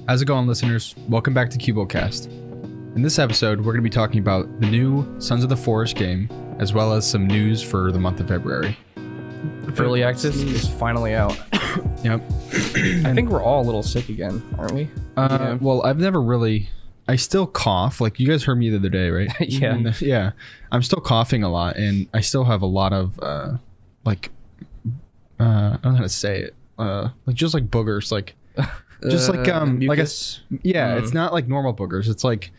How's it going, listeners? Welcome back to Cubold Cast. In this episode, we're going to be talking about the new Sons of the Forest game, as well as some news for the month of February. Early access is finally out. Yep. I think we're all a little sick again, aren't we? Well, I've never really... I still cough. Like, you guys heard me the other day, right? Yeah. Yeah. I'm still coughing a lot, and I still have a lot of, I don't know how to say it. Just like boogers, like... Just mucus. It's not like normal boogers. It's like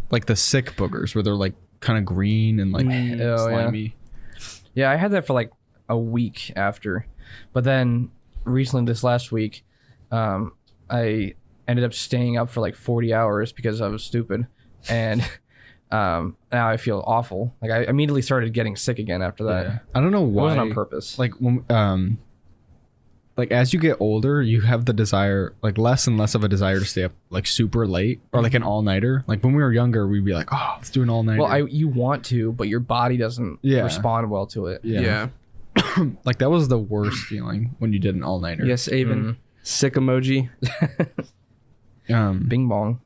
the sick boogers where they're like kind of green and like slimy. Yeah, I had that for like a week after, but then recently this last week, I ended up staying up for like 40 hours because I was stupid, and now I feel awful. Like I immediately started getting sick again after that. Yeah. I don't know why. It wasn't on purpose. Like when like as you get older, you have the desire, like less and less of a desire to stay up like super late or like an all-nighter. Like when we were younger, we'd be like, oh, let's do an all-nighter. Well, you want to, but your body doesn't respond well to it. Yeah. Like that was the worst feeling when you did an all-nighter. Yes, Avon. Sick emoji. Bing bong.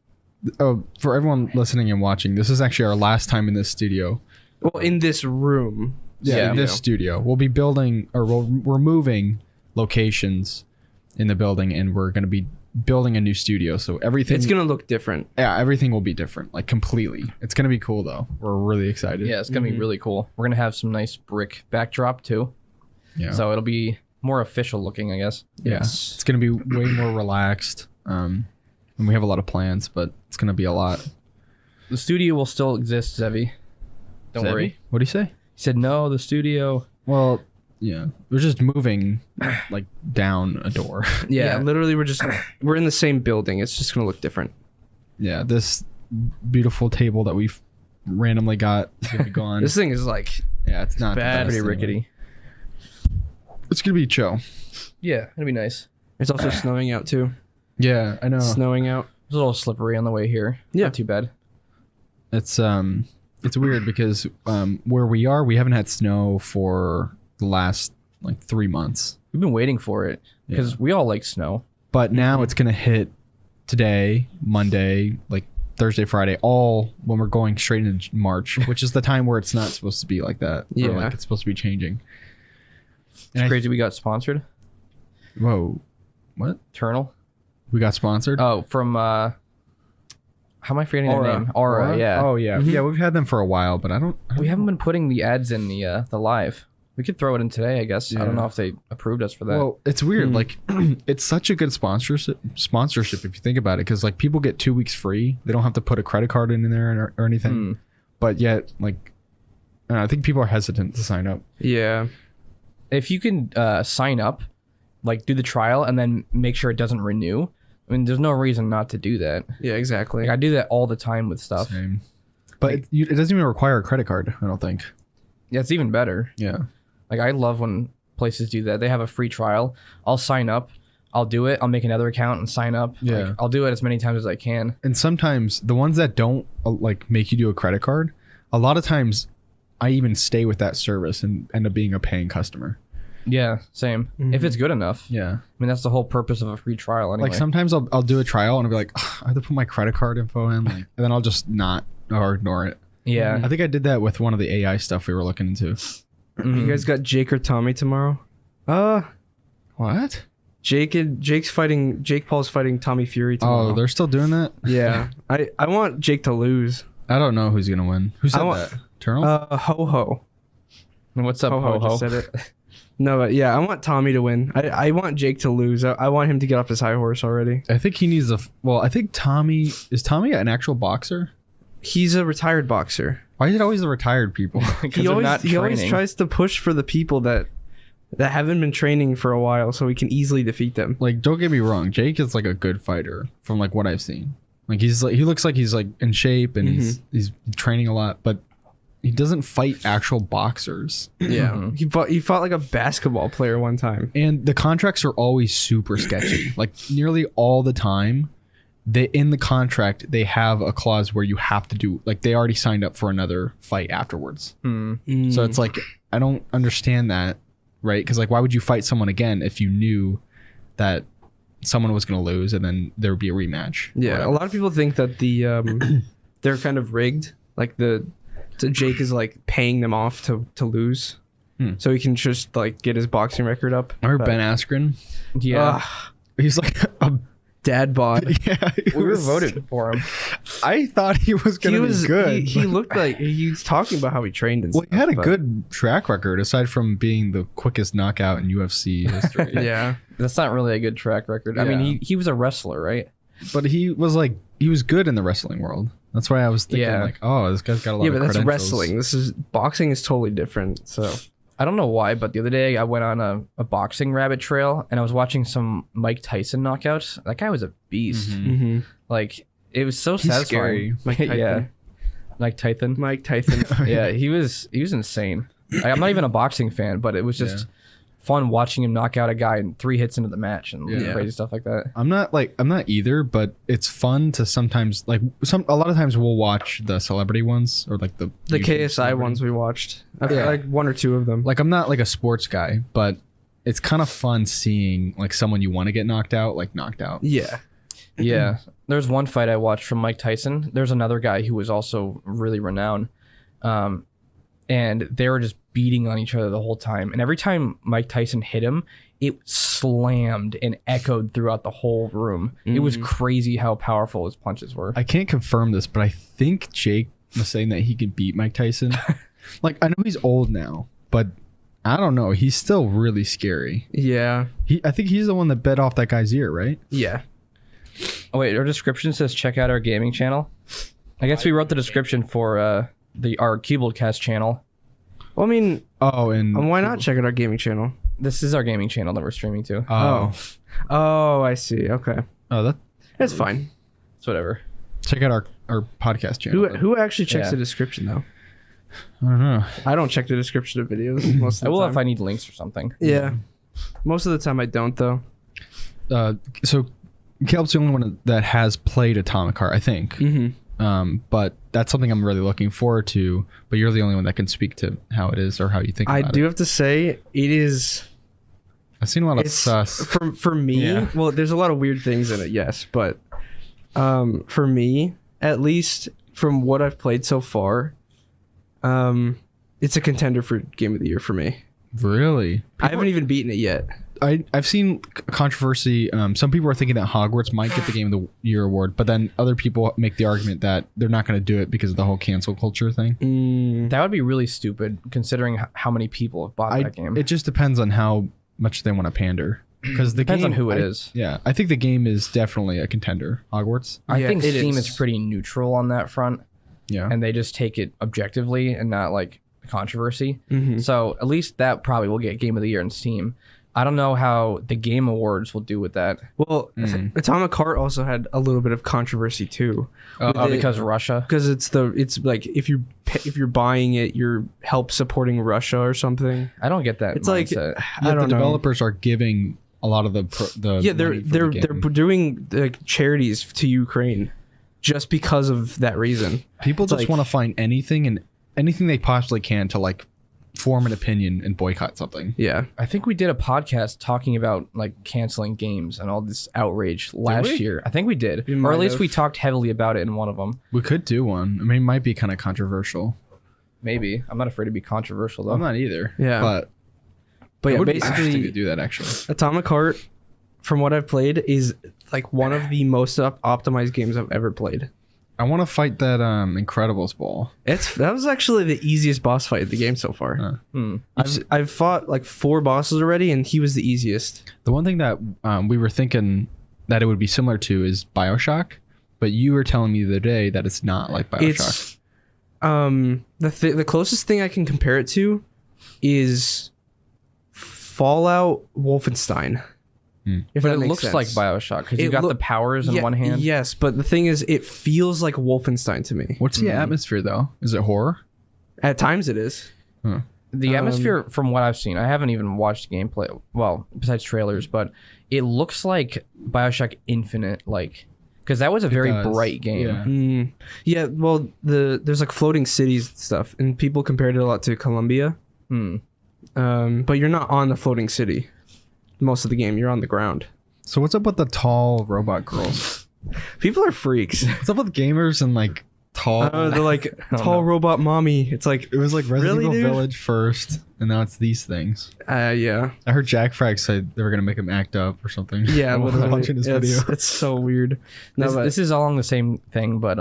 Oh, for everyone listening and watching, this is actually our last time in this studio. Well, in this room. Yeah, in this studio. We'll be building, or we're moving locations in the building, and we're going to be building a new studio, so everything... It's going to look different. Yeah, everything will be different, like completely. It's going to be cool, though. We're really excited. Yeah, it's going to be really cool. We're going to have some nice brick backdrop, too. Yeah. So it'll be more official looking, I guess. Yeah. Yes. It's going to be way more relaxed. And we have a lot of plans, but it's going to be a lot. The studio will still exist, Zevi. Don't worry. What do you say? He said, no, the studio... Well... Yeah, we're just moving like down a door. Yeah, literally we're in the same building. It's just gonna look different. Yeah, this beautiful table that we've randomly got is gonna be gone. This thing is like it's not bad, pretty rickety. It's gonna be chill. Yeah, it'll be nice. It's also snowing out too. Yeah, I know. Snowing out. It's a little slippery on the way here. Yeah, not too bad. It's weird because where we are, we haven't had snow for the last like 3 months. We've been waiting for it because we all like snow. But now it's gonna hit today, Monday, like Thursday, Friday, all when we're going straight into March, which is the time where it's not supposed to be like that. Yeah, like it's supposed to be changing. It's crazy. We got sponsored. Whoa, what? Eternal. We got sponsored. Oh, from how am I forgetting their name? Aura. Yeah. Oh yeah. Yeah, we've had them for a while, but I don't we haven't been putting the ads in the live. We could throw it in today, I guess. Yeah. I don't know if they approved us for that. Well, it's weird. Like, it's such a good sponsorship if you think about it, because like people get 2 weeks free. They don't have to put a credit card in there or anything. But yet, like, I think people are hesitant to sign up. Yeah. If you can sign up, like do the trial and then make sure it doesn't renew. I mean, there's no reason not to do that. Yeah, exactly. Like, I do that all the time with stuff. Same. But like, it doesn't even require a credit card, I don't think. Yeah, it's even better. Yeah. Like, I love when places do that. They have a free trial. I'll sign up. I'll do it. I'll make another account and sign up. Yeah. Like, I'll do it as many times as I can. And sometimes the ones that don't like make you do a credit card, a lot of times I even stay with that service and end up being a paying customer. Yeah, same. If it's good enough. Yeah. I mean, that's the whole purpose of a free trial anyway. Like sometimes I'll do a trial and I'll be like, I have to put my credit card info in, like, and then I'll just not or ignore it. Yeah. I think I did that with one of the AI stuff we were looking into. You guys got Jake or Tommy tomorrow? What? Jake Paul's fighting Tommy Fury tomorrow. Oh, they're still doing that? Yeah. I want Jake to lose. I don't know who's gonna win. Who said that? Eternal? Ho Ho. What's up, Ho Ho? Just said it. No, but yeah, I want Tommy to win. I want Jake to lose. I want him to get off his high horse already. I think he needs I think Tommy an actual boxer? He's a retired boxer. Why is it always the retired people? He always tries to push for the people that haven't been training for a while, so he can easily defeat them. Like, don't get me wrong, Jake is like a good fighter from like what I've seen. Like he looks like he's like in shape and he's training a lot, but he doesn't fight actual boxers. Yeah, he fought like a basketball player one time. And the contracts are always super sketchy. Like nearly all the time. In the contract they have a clause where you have to do, like, they already signed up for another fight afterwards. So it's like, I don't understand that, right? Because like, why would you fight someone again if you knew that someone was going to lose, and then there would be a rematch. Yeah, a lot of people think that they're kind of rigged. Like so Jake is like paying them off to lose, so he can just like get his boxing record up. Remember Ben Askren? Yeah, he's like a dad bod. Yeah, we were voted for him. I thought he was going to be good. He looked like he was talking about how he trained and well, stuff. he had a good track record aside from being the quickest knockout in UFC history. Yeah, that's not really a good track record. I mean, he was a wrestler, right? But he was good in the wrestling world. That's why I was thinking like, oh, this guy's got a lot of credentials. Yeah, but that's wrestling. Boxing is totally different. So I don't know why, but the other day I went on a boxing rabbit trail and I was watching some Mike Tyson knockouts. That guy was a beast. Mm-hmm. Like, it was so He's satisfying. scary. Mike Tyson. Yeah. Mike Tyson. Yeah, he was insane. I'm not even a boxing fan, but it was just fun watching him knock out a guy in 3 hits into the match and crazy stuff like that. I'm not either, but it's fun to sometimes a lot of times we'll watch the celebrity ones or like the KSI ones we watched. I feel like 1 or 2 of them. Like I'm not like a sports guy, but it's kind of fun seeing like someone you want to get knocked out. Yeah. Yeah. There's one fight I watched from Mike Tyson. There's another guy who was also really renowned. And they were just beating on each other the whole time. And every time Mike Tyson hit him, it slammed and echoed throughout the whole room. It was crazy how powerful his punches were. I can't confirm this, but I think Jake was saying that he could beat Mike Tyson. Like, I know he's old now, but I don't know. He's still really scary. Yeah. I think he's the one that bit off that guy's ear, right? Yeah. Oh, wait, our description says check out our gaming channel. I guess we wrote the description for our Cubold cast channel. Well, I mean, and why not check out our gaming channel? This is our gaming channel that we're streaming to. Oh, I see. Okay. Oh, that's fine. It's whatever. Check out our podcast channel. Who actually checks the description though? I don't know. I don't check the description of videos most of the I will time. if I need links or something. Yeah. Most of the time I don't though. So Caleb's the only one that has played Atomic Heart, I think. Mm-hmm. But that's something I'm really looking forward to. But you're the only one that can speak to how it is or how you think about it. I do have to say it is. I've seen a lot of sus. For me. Yeah. Well, there's a lot of weird things in it, yes, but for me, at least from what I've played so far, it's a contender for Game of the Year for me. Really? I haven't even beaten it yet. I've seen controversy. Some people are thinking that Hogwarts might get the Game of the Year award, but then other people make the argument that they're not going to do it because of the whole cancel culture thing. That would be really stupid considering how many people have bought that game. It just depends on how much they want to pander. Because the Depends game, on who it is. Yeah, I think the game is definitely a contender. Hogwarts. I think it Steam is. is pretty neutral on that front. Yeah. And they just take it objectively and not like controversy. Mm-hmm. So at least that probably will get Game of the Year in Steam. I don't know how the Game Awards will do with that. Well, Atomic Heart also had a little bit of controversy too. Because Russia. Because it's like if you're buying it, you're help supporting Russia or something. I don't get that. It's mindset. like I don't know. Developers are giving a lot of the they're doing charities to Ukraine just because of that reason. People It's just like- want to find anything they possibly can to like form an opinion and boycott something. Yeah. I think we did a podcast talking about like canceling games and all this outrage last year. I think we did. We Or might at least have. we talked heavily about it in one of them. We could do one. I mean, it might be kind of controversial. Maybe. I'm not afraid to be controversial though. I'm not either. Yeah. But But it yeah, would be interesting to basically do that actually. Atomic Heart, from what I've played, is like one of the most optimized games I've ever played. I want to fight that Incredibles ball. That was actually the easiest boss fight in the game so far. I've fought like 4 bosses already, and he was the easiest. The one thing that we were thinking that it would be similar to is BioShock, but you were telling me the other day that it's not like BioShock. It's the closest thing I can compare it to is Fallout Wolfenstein. If But that it makes looks sense. like BioShock because you It got the look- powers in one hand. Yes, but the thing is, it feels like Wolfenstein to me. What's the atmosphere though? Is it horror? At times, it is. The atmosphere, from what I've seen, I haven't even watched gameplay. Well, besides trailers, but it looks like BioShock Infinite, like because that was a very does, bright game. yeah. Yeah, well, there's like floating cities and stuff, and people compared it a lot to Columbia. But you're not on the floating city most of the game. You're on the ground. So what's up with the tall robot girls? People are freaks. What's up with gamers and like tall? They're like tall robot mommy. It's like It was like Resident Really, Evil dude? Village first, and now it's these things. yeah. I heard Jack Frag said they were gonna make him act up or something. Yeah, I was literally. watching his video. It's so weird. No, This, but this is along the same thing, but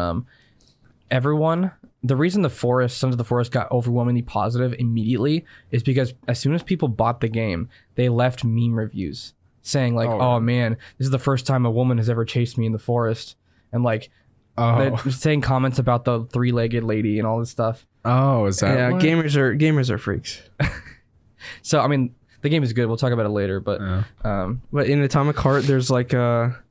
everyone. The reason the Sons of the Forest got overwhelmingly positive immediately is because as soon as people bought the game, they left meme reviews saying like, "Oh man, this is the first time a woman has ever chased me in the forest," and like they're saying comments about the 3-legged lady and all this stuff. Oh, is that? yeah, what? gamers are freaks. So I mean, the game is good. We'll talk about it later, but But in Atomic Heart, there's like a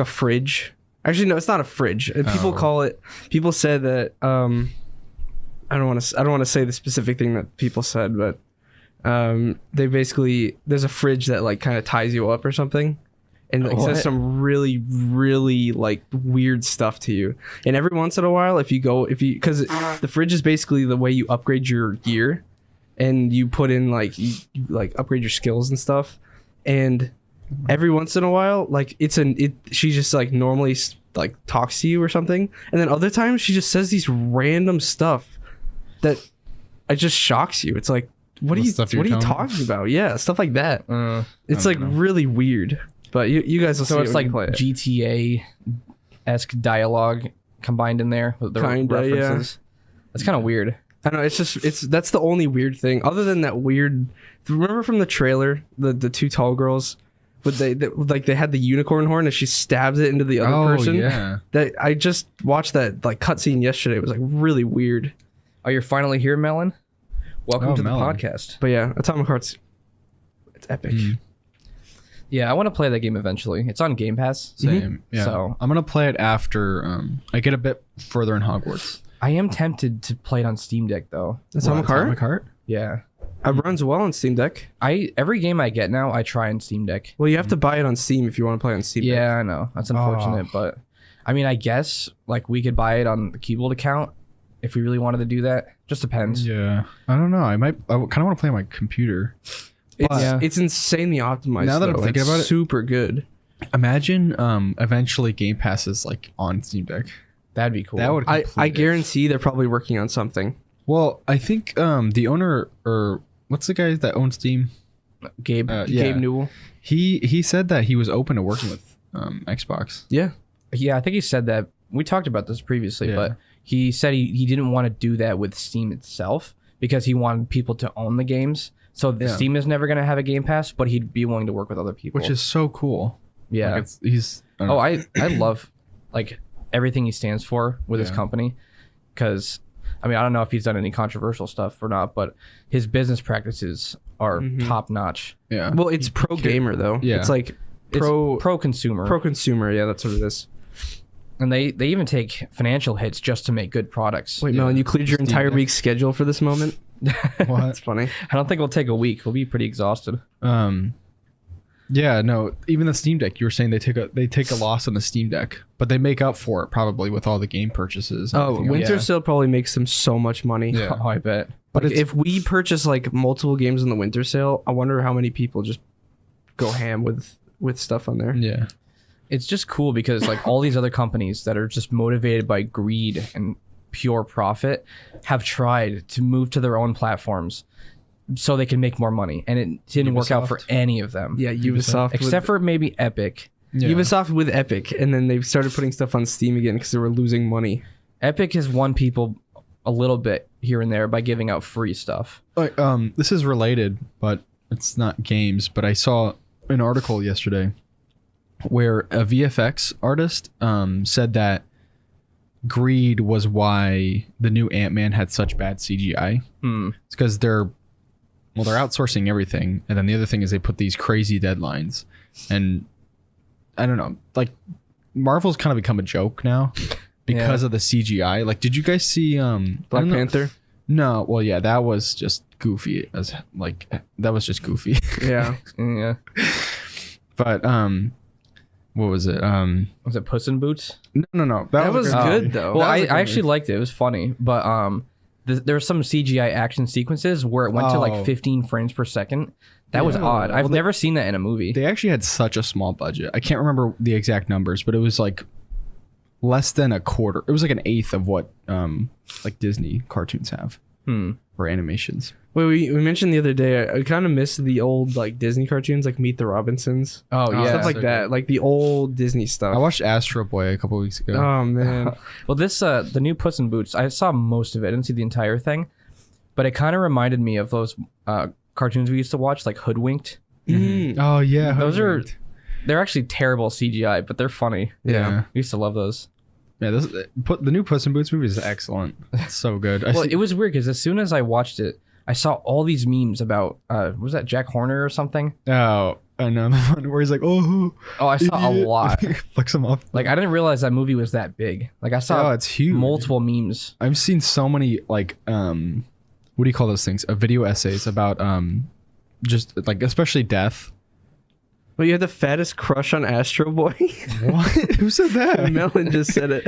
fridge. Actually, no, it's not a fridge. People call it. People said that. I don't want to say the specific thing that people said, but they basically there's a fridge that like kind of ties you up or something, and like says some really really like weird stuff to you. And every once in a while, because the fridge is basically the way you upgrade your gear, and you put in like you like upgrade your skills and stuff, and every once in a while like she just like normally like talks to you or something, and then other times she just says these random stuff that it just shocks you. It's like what are you talking about? Yeah, stuff like that. It's like really weird, but you guys will see it's it when like you play it. GTA-esque dialogue combined in there with the references. That's kind of weird. I don't know, that's the only weird thing other than that weird. Remember from the trailer the two tall girls, but they had the unicorn horn and she stabs it into the other person. Yeah. That I just watched that like cutscene yesterday. It was like really weird. Oh, you're finally here, Melon. Welcome to Melon. the podcast. But yeah, Atomic Heart's it's epic. Yeah, I want to play that game eventually. It's on Game Pass. Same. Yeah. So I'm gonna play it after I get a bit further in Hogwarts. I am tempted to play it on Steam Deck though. Atomic Heart? Heart? Yeah. It runs well on Steam Deck. Every game I get now, I try on Steam Deck. Well, you have to buy it on Steam if you want to play on Steam Deck. Yeah, I know. That's unfortunate, but I mean, I guess like we could buy it on the Cubold account if we really wanted to do that. Just depends. Yeah. I don't know. I kind of want to play on my computer. It's insanely optimized. Now that I'm thinking about it, super good. Imagine eventually Game Pass is like on Steam Deck. That'd be cool. That would I guarantee they're probably working on something. Well, I think the owner, or what's the guy that owns Steam? Gabe. Gabe Newell. He said that he was open to working with Xbox. Yeah. Yeah, I think he said that. We talked about this previously, but he said he didn't want to do that with Steam itself because he wanted people to own the games. So the Steam is never going to have a Game Pass, but he'd be willing to work with other people. Which is so cool. Yeah. Like I love like everything he stands for with his company, because I mean, I don't know if he's done any controversial stuff or not, but his business practices are top notch. Yeah. Well, it's pro gamer though. Yeah. It's like Pro consumer. Pro consumer. Yeah, that's what it is. And they even take financial hits just to make good products. Wait, Melon, you cleared your entire week's schedule for this moment? What? That's funny. I don't think we'll take a week. We'll be pretty exhausted. Yeah, no. Even the Steam Deck, you were saying they take a loss on the Steam Deck, but they make up for it probably with all the game purchases. and everything else. Winter Sale probably makes them so much money. Yeah. Oh, I bet. But if we purchase like multiple games in the Winter Sale, I wonder how many people just go ham with stuff on there. Yeah. It's just cool because like all these other companies that are just motivated by greed and pure profit have tried to move to their own platforms so they can make more money, and it didn't work out for any of them. Yeah, Ubisoft. Except for maybe Epic. Yeah. Ubisoft with Epic, and then they've started putting stuff on Steam again because they were losing money. Epic has won people a little bit here and there by giving out free stuff. Like, this is related, but it's not games. But I saw an article yesterday where a VFX artist said that greed was why the new Ant-Man had such bad CGI. It's because they're outsourcing everything, and then the other thing is they put these crazy deadlines, and I don't know, like Marvel's kind of become a joke now because of the CGI. Like, did you guys see Black Panther? No, well, yeah, that was just goofy. That was just goofy. Yeah. Yeah. But what was it? Was it Puss in Boots? No. That was a good though. Well, I actually liked it. It was funny, but there were some CGI action sequences where it went to like 15 frames per second That was Yeah. odd. I've Well, never seen that in a movie. They actually had such a small budget. I can't remember the exact numbers, but it was like less than a quarter. It was like an eighth of what like Disney cartoons have or animations. Wait, we mentioned the other day. I kind of missed the old like Disney cartoons, like Meet the Robinsons. Oh yeah, Stuff like so that, like the old Disney stuff. I watched Astro Boy a couple weeks ago. Oh man, Well, this the new Puss in Boots. I saw most of it. I didn't see the entire thing, but it kind of reminded me of those cartoons we used to watch, like Hoodwinked. Oh yeah, Those are they're actually terrible CGI, but they're funny. yeah. We used to love those. Yeah, the new Puss in Boots movie is excellent. It's so good. Well, it was weird because as soon as I watched it, I saw all these memes about was that Jack Horner or something? Oh, I know the one where he's like, oh, I saw idiot. a lot. Flicks him off. Like I didn't realize that movie was that big. Like I saw it's huge. multiple memes. I've seen so many like what do you call those things? Video essays about just like especially death. well, you had the fattest crush on Astro Boy. What? Who said that? Melon just said it.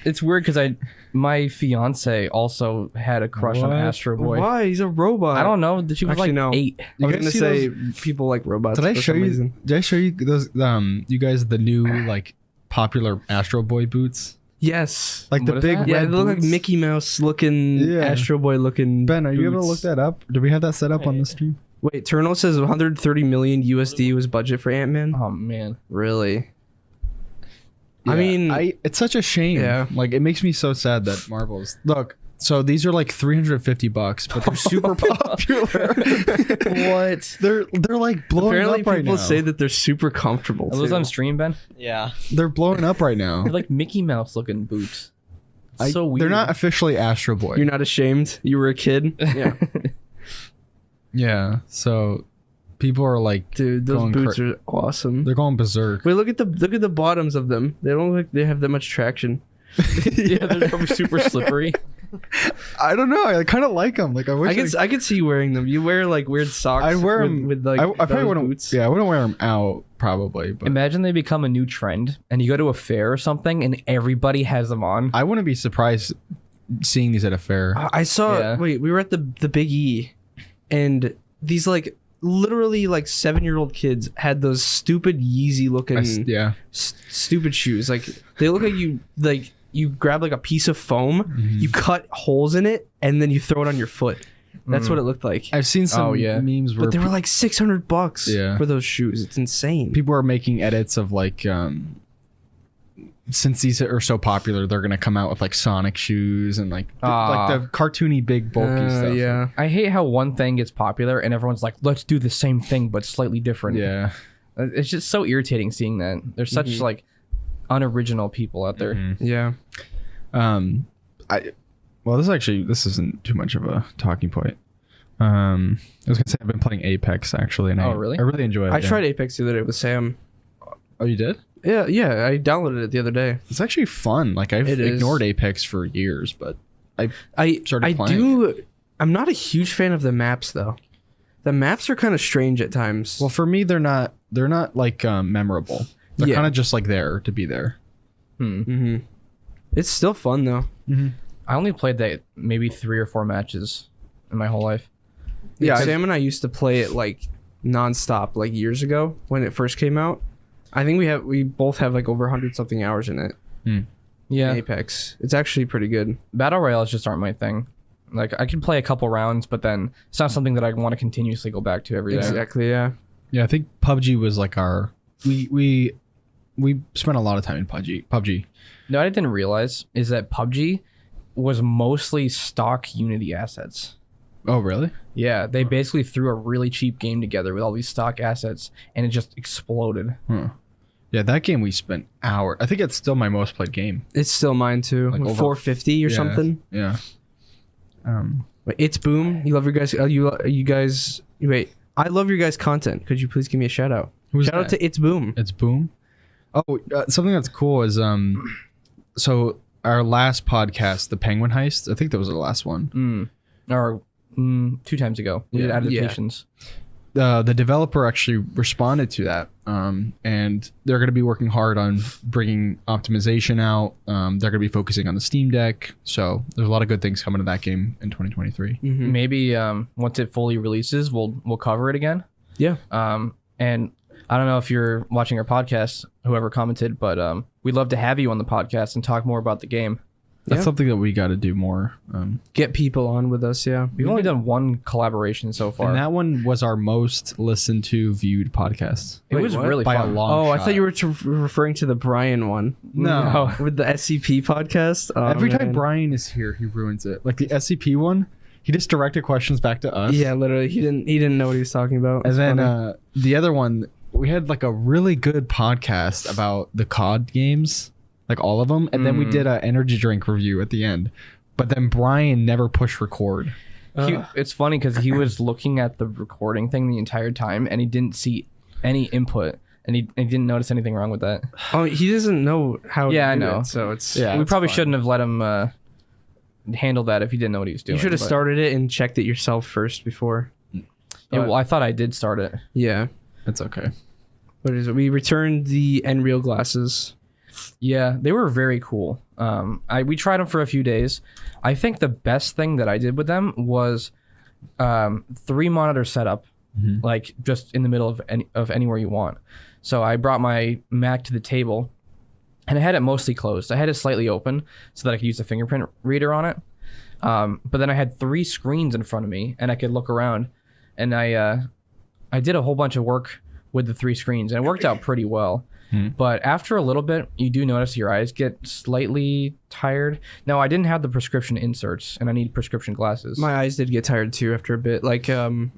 It's weird because my fiance also had a crush on What? Astro Boy. Why? He's a robot. I don't know. She was Actually, like no. 8. I You was guys gonna see say those- people like robots. Did I for show some you? reason. Did I show you those? You guys the new like popular Astro Boy boots, Yes. like the What is big that? Yeah, they red look like boots? Mickey Mouse looking, Yeah. Astro Boy looking. Ben, are you able to look boots. that up? Do we have that set up on the stream? Wait, Turtle says 130 million USD was budget for Ant-Man. Oh man. Really? I Yeah, mean, it's such a shame. Yeah. Like it makes me so sad that Marvel's look. So these are like $350, but they're super popular. What? They're like blowing apparently up right people now. say that they're super comfortable. Are those too. on stream, Ben? Yeah. They're blowing up right now. They're like Mickey Mouse looking boots. So weird. They're not officially Astro Boy. You're not ashamed? You were a kid? Yeah. Yeah. So people are like, Dude, those Going boots are awesome. they're going berserk. Wait, look at the bottoms of them. They don't look like they have that much traction. Yeah, they're probably super slippery. I don't know. I kind of like them. Like I wish I could see you wearing them. You wear like weird socks. I'd wear with, them with like I probably those wouldn't. boots. Yeah, I wouldn't wear them out probably. But Imagine they become a new trend and you go to a fair or something and everybody has them on. I wouldn't be surprised seeing these at a fair. I saw. Yeah. Wait, we were at the Big E, and these like literally like 7-year-old kids had those stupid Yeezy looking Yeah. stupid shoes. Like they look like you grab like a piece of foam, Mm-hmm. you cut holes in it, and then you throw it on your foot. That's what it looked like. I've seen some Oh, yeah. memes where But they were like $600 Yeah. for those shoes. It's insane. people are making edits of like since these are so popular, they're gonna come out with like Sonic shoes and like the cartoony big bulky stuff. Yeah. I hate how one thing gets popular and everyone's like, let's do the same thing but slightly different. Yeah. It's just so irritating seeing that. There's such like unoriginal people out there. Mm-hmm. Yeah. This isn't too much of a talking point. I was gonna say I've been playing Apex actually, and Oh, I really? really enjoy it. I yeah. tried Apex the other day with Sam. Oh, you did? Yeah, I downloaded it the other day. It's actually fun. Like I've It is. ignored Apex for years, but I Started playing. do. I'm not a huge fan of the maps though. The maps are kind of strange at times. well, for me, they're not like memorable. They're Yeah. kind of just like there to be there. hmm It's still fun though. I only played that maybe 3 or 4 matches in my whole life. Yeah, I've- Sam and I used to play it like nonstop, like years ago when it first came out. I think we both have like over 100 something hours in it. Yeah. Apex. It's actually pretty good. Battle Royales just aren't my thing. Like I can play a couple rounds, but then it's not something that I want to continuously go back to every day. Exactly. Yeah. Yeah, I think PUBG was like our we spent a lot of time in PUBG. No, what I didn't realize is that PUBG was mostly stock Unity assets. Oh, really? Yeah, they basically threw a really cheap game together with all these stock assets, and it just exploded. Huh. Yeah, that game we spent hours. I think it's still my most played game. It's still mine too. Like Like over- 450 or Yeah. something. Yeah. Wait, It's Boom. You love your guys. You guys. Wait. I love your guys' content. Could you please give me a shout out? Who's Shout out that? to It's Boom. It's Boom. Oh, something that's cool is so our last podcast, the Penguin Heist. I think that was the last one. Or 2 times ago, we did Yeah. adaptations. the developer actually responded to that, and they're going to be working hard on bringing optimization out. They're going to be focusing on the Steam Deck, so there's a lot of good things coming to that game in 2023. Maybe once it fully releases, we'll cover it again. Yeah. And I don't know if you're watching our podcast, whoever commented, but we'd love to have you on the podcast and talk more about the game. That's something that we got to do more. Get people on with us, yeah. We've only done one collaboration so far. And that one was our most listened to, viewed podcast. It was really By fun. a long I shot. thought you were referring to the Brian one. No. With the SCP podcast. Oh, Every time man. Brian is here, he ruins it. Like the SCP one, he just directed questions back to us. Yeah, literally. He didn't know what he was talking about. And It's then funny. the other one, we had like a really good podcast about the COD games, like all of them. And then we did an energy drink review at the end. But then Brian never pushed record. It's funny because he was looking at the recording thing the entire time and he didn't see any input and he didn't notice anything wrong with that. Oh, he doesn't know how Yeah, to I do know. it, so it's Yeah. We that's probably fine. shouldn't have let him handle that if he didn't know what he was doing. You should have but- started it and checked it yourself first before. Yeah, well, I thought I did start it. Yeah. It's okay. What is it? We returned the Nreal glasses. Yeah, they were very cool. We tried them for a few days. I think the best thing that I did with them was 3 monitor setup, like just in the middle of anywhere you want. So I brought my Mac to the table, and I had it mostly closed. I had it slightly open so that I could use the fingerprint reader on it. But then I had 3 screens in front of me, and I could look around. And I did a whole bunch of work with the 3 screens, and it worked out pretty well. But after a little bit, you do notice your eyes get slightly tired. Now, I didn't have the prescription inserts, and I need prescription glasses. My eyes did get tired too after a bit. Like the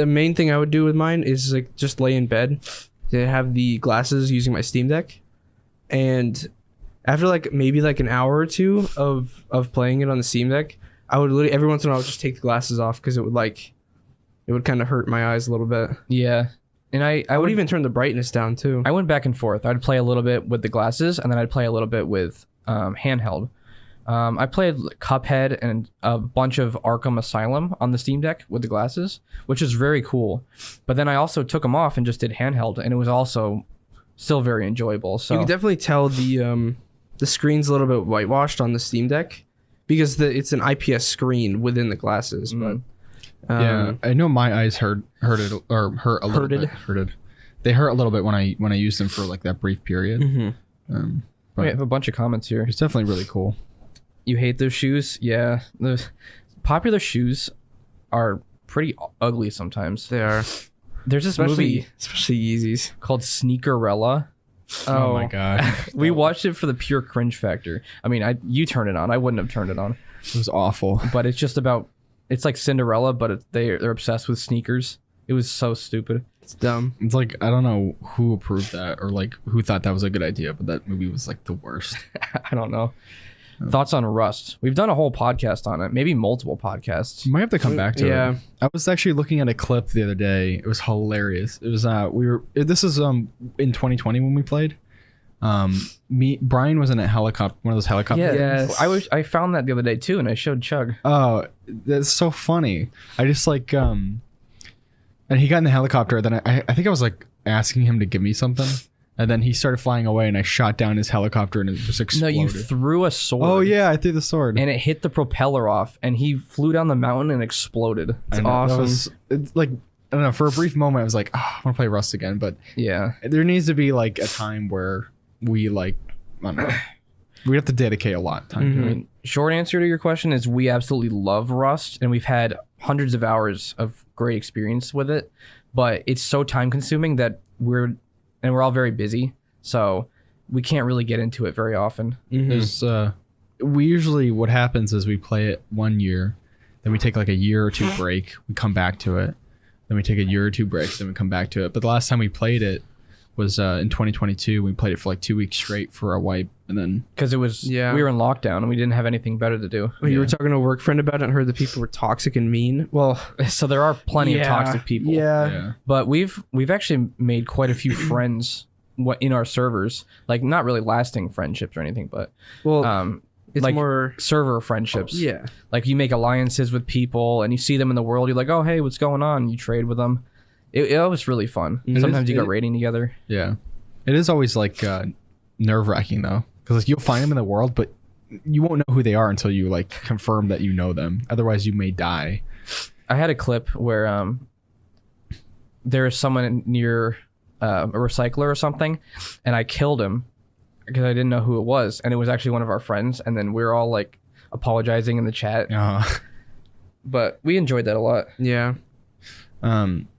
main thing I would do with mine is like just lay in bed. To have the glasses using my Steam Deck, and after like maybe like an hour or two of playing it on the Steam Deck, I would literally every once in a while just take the glasses off because it would kind of hurt my eyes a little bit. Yeah. And I I would would even turn the brightness down too. I went back and forth. I'd play a little bit with the glasses, and then I'd play a little bit with handheld. I played Cuphead and a bunch of Arkham Asylum on the Steam Deck with the glasses, which is very cool. But then I also took them off and just did handheld, and it was also still very enjoyable. So You can definitely tell the screen's a little bit whitewashed on the Steam Deck because it's an IPS screen within the glasses. But Yeah, I know my eyes hurt a little bit. Hurted. They hurt a little bit when I used them for like that brief period. we have a bunch of comments here. It's definitely really cool. You hate those shoes? Yeah. The popular shoes are pretty ugly sometimes. they are, There's this movie especially Yeezys. called Sneakerella. Oh my god, We watched it for the pure cringe factor. I mean, you turned it on. I wouldn't have turned it on. it was awful. But it's just about, it's like Cinderella, but they're obsessed with sneakers. It was so stupid. It's dumb. It's like I don't know who approved that or like who thought that was a good idea, but that movie was like the worst. I don't know. Thoughts on Rust? We've done a whole podcast on it, maybe multiple podcasts. You might have to come back to Yeah. it. I was actually looking at a clip the other day. It was hilarious. It was this is in 2020 when we played. Brian was in a helicopter, one of those helicopter Yes. I found that the other day too, and I showed Chug. Oh, that's so funny. I just like and he got in the helicopter. Then I think I was like asking him to give me something, and then he started flying away, and I shot down his helicopter, and it just No, exploded. you threw a sword. Oh yeah, I threw the sword. And it hit the propeller off, and he flew down the mountain and exploded. I know, awesome. It's like I don't know. For a brief moment, I was like, oh, I want to play Rust again, but Yeah. there needs to be like a time where we like I don't know. We have to dedicate a lot of time to I it. mean, short answer to your question is we absolutely love Rust, and we've had hundreds of hours of great experience with it. But it's so time consuming that we're all very busy, so we can't really get into it very often. There's we usually what happens is we play it 1 year, then we take like a year or two break, we come back to it, then we take a year or two break, then we come back to it. But the last time we played it was in 2022. We played it for like 2 weeks straight for a wipe, and then Because we were in lockdown and we didn't have anything better to do. When you were talking to a work friend about it and heard that people were toxic and mean. Well, So there are plenty of toxic people. Yeah. But we've actually made quite a few friends in our servers, like not really lasting friendships or anything, but Well, It's like more server friendships. yeah. Like you make alliances with people and you see them in the world. You're like, oh, hey, what's going on? You trade with them. It was really fun. Sometimes you go raiding together. Yeah. It is always like nerve wracking though. Because like you'll find them in the world, but you won't know who they are until you like confirm that you know them. Otherwise you may die. I had a clip where there is someone near a recycler or something, and I killed him because I didn't know who it was, and it was actually one of our friends, and then we were all like apologizing in the chat. But we enjoyed that a lot. Yeah.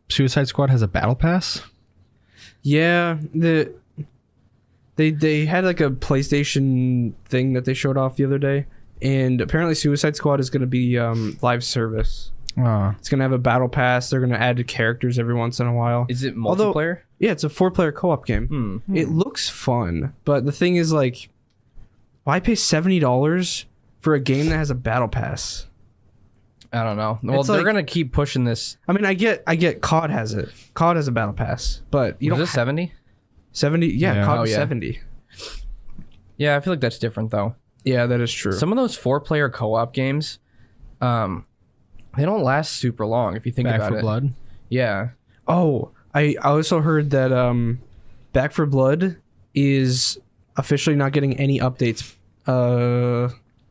Suicide Squad has a battle pass. Yeah, they had like a PlayStation thing that they showed off the other day, and apparently Suicide Squad is going to be Oh. live service. It's going to have a battle pass. They're going to add characters every once in a while. Is it multiplayer? Yeah, it's a 4-player co-op game. It looks fun, but the thing is like, why pay $70 for a game that has a battle pass? I don't know. Well, It's they're like- gonna keep pushing this. I mean, I get COD has it. COD has a battle pass, but you Was don't it 70? 70. Yeah, Yeah. COD Oh, was yeah. 70. Yeah, I feel like that's different though. Yeah, that is true. Some of those 4-player co-op games, they don't last super long if you think Back about for it. Blood. Yeah. Oh, I also heard that Back for Blood is officially not getting any updates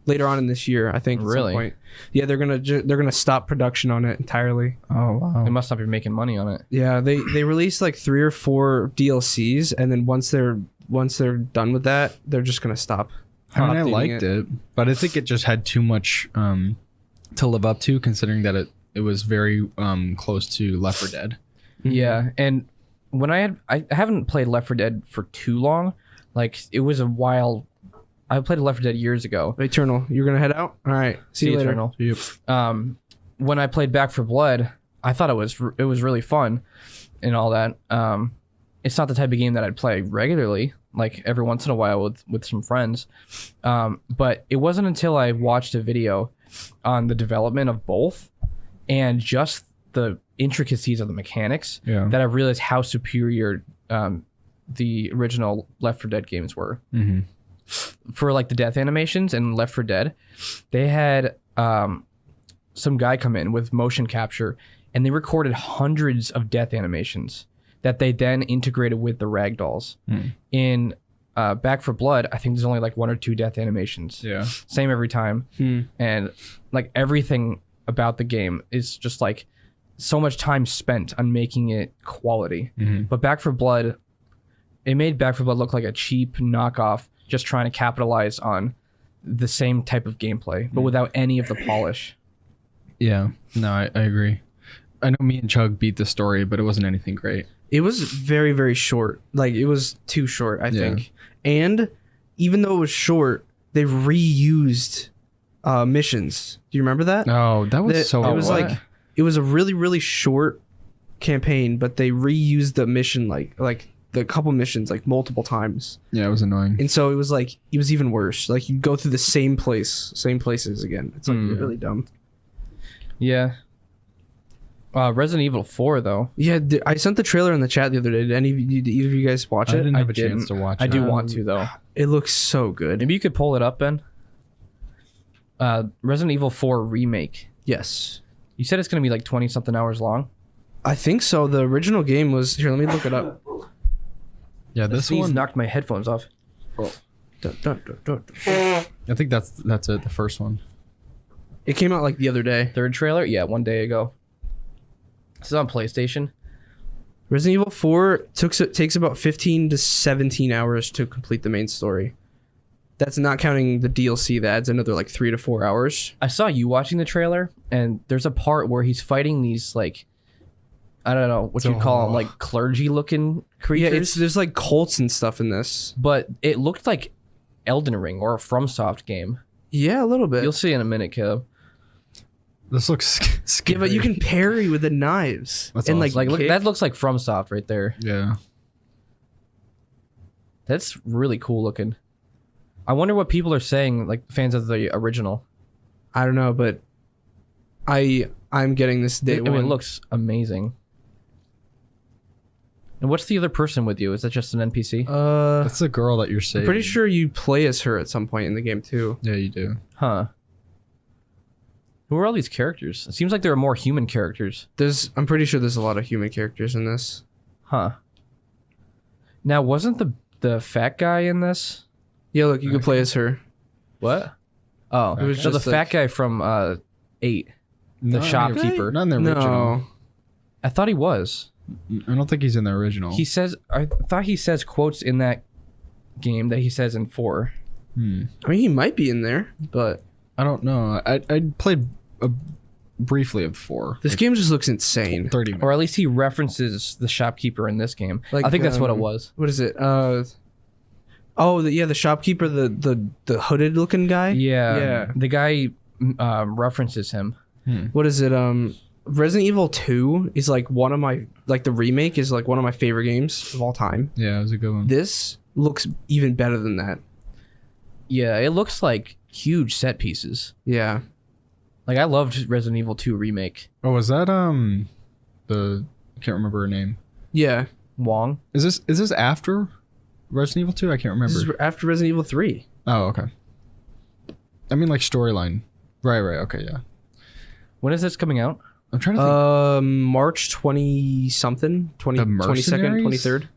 later on in this year, I think. At Really? some point. Yeah, they're gonna stop production on it entirely. Oh wow. They must not be making money on it. Yeah, they released like 3 or 4 DLCs, and then once they're done with that, they're just gonna stop. I mean, I updating liked it, but I think it just had too much to live up to, considering that it was very close to Left 4 Dead. Yeah, and when I haven't played Left 4 Dead for too long. Like it was a while. I played Left 4 Dead years ago. Eternal, you're gonna head out. All right, see you later. Eternal. Yep. When I played Back 4 Blood, I thought it was really fun and all that. It's not the type of game that I'd play regularly, like every once in a while with some friends. But it wasn't until I watched a video on the development of both and just the intricacies of the mechanics Yeah. that I realized how superior the original Left 4 Dead games were. Mm-hmm. For like the death animations in Left 4 Dead, they had some guy come in with motion capture and they recorded hundreds of death animations that they then integrated with the ragdolls. In Back 4 Blood, I think there's only like 1 or 2 death animations. Yeah. Same every time. And like everything about the game is just like so much time spent on making it quality. But Back 4 Blood, it made Back 4 Blood look like a cheap knockoff, just trying to capitalize on the same type of gameplay, but without any of the polish. Yeah. No, I agree. I know me and Chug beat the story, but it wasn't anything great. It was very, very short. Like it was too short, I think. And even though it was short, they reused missions. Do you remember that? Oh, that was That- so. it was what? like it was a really, really short campaign, but they reused the mission like the couple missions like multiple times. Yeah, it was annoying. And so it was even worse. Like you go through the same places again. It's like really dumb. Yeah. Resident Evil 4 though. Yeah, I sent the trailer in the chat the other day. Did either of you guys watch I it? didn't have a didn't. chance to watch I it. do want to though. It looks so good. Maybe you could pull it up, Ben. Resident Evil 4 remake. Yes. You said it's gonna be like 20 something hours long. I think so. The original game was here. Let me look it up. Yeah, this Sneeze one. knocked my headphones off. Dun, dun, dun, dun. I think that's it. The first one. It came out like the other day. Third trailer? Yeah, 1 day ago. This is on PlayStation. Resident Evil 4 takes about 15 to 17 hours to complete the main story. That's not counting the DLC that adds another like 3 to 4 hours. I saw you watching the trailer, and there's a part where he's fighting these like, I don't know what you call them, like clergy-looking Yeah, creatures. there's like cults and stuff in this. But it looked like Elden Ring or a FromSoft game. Yeah, a little bit. You'll see in a minute, Caleb. This looks scary. Yeah, but you can parry with the knives. That's and awesome. Like look, kick. that looks like FromSoft right there. Yeah. That's really cool looking. I wonder what people are saying, like fans of the original. I don't know, but I'm getting this day I mean, one. it looks amazing. And what's the other person with you? Is that just an NPC? That's the girl that you're saving. I'm pretty sure you play as her at some point in the game too. Yeah, you do. Huh. Who are all these characters? It seems like there are more human characters. I'm pretty sure there's a lot of human characters in this. Huh. Now, wasn't the fat guy in this? Yeah, look, you can play as her. What? Oh, It was so the just fat guy from 8, the shopkeeper. Not in the original. No. I thought he was. I don't think he's in the original. He says. I thought he says quotes in that game that he says in 4. I mean, he might be in there, but I don't know. I played briefly of 4. this game just looks insane. 30 minutes. Or at least he references the shopkeeper in this game. Like, I think that's what it was. What is it? The shopkeeper, the hooded looking guy. Yeah. Yeah. The guy references him. What is it? Resident Evil 2 is like one of my the remake is like one of my favorite games of all time. Yeah, it was a good one. This looks even better than that. Yeah, it looks like huge set pieces. Yeah. Like I loved Resident Evil 2 remake. Oh, was that I can't remember her name. Yeah. Wong. Is this after Resident Evil 2? I can't remember. This is after Resident Evil 3. Oh, okay. I mean, like storyline. Right. Okay, yeah. When is this coming out? I'm trying to think. March 20 something, 20 The 22nd, Mercenaries? 23rd.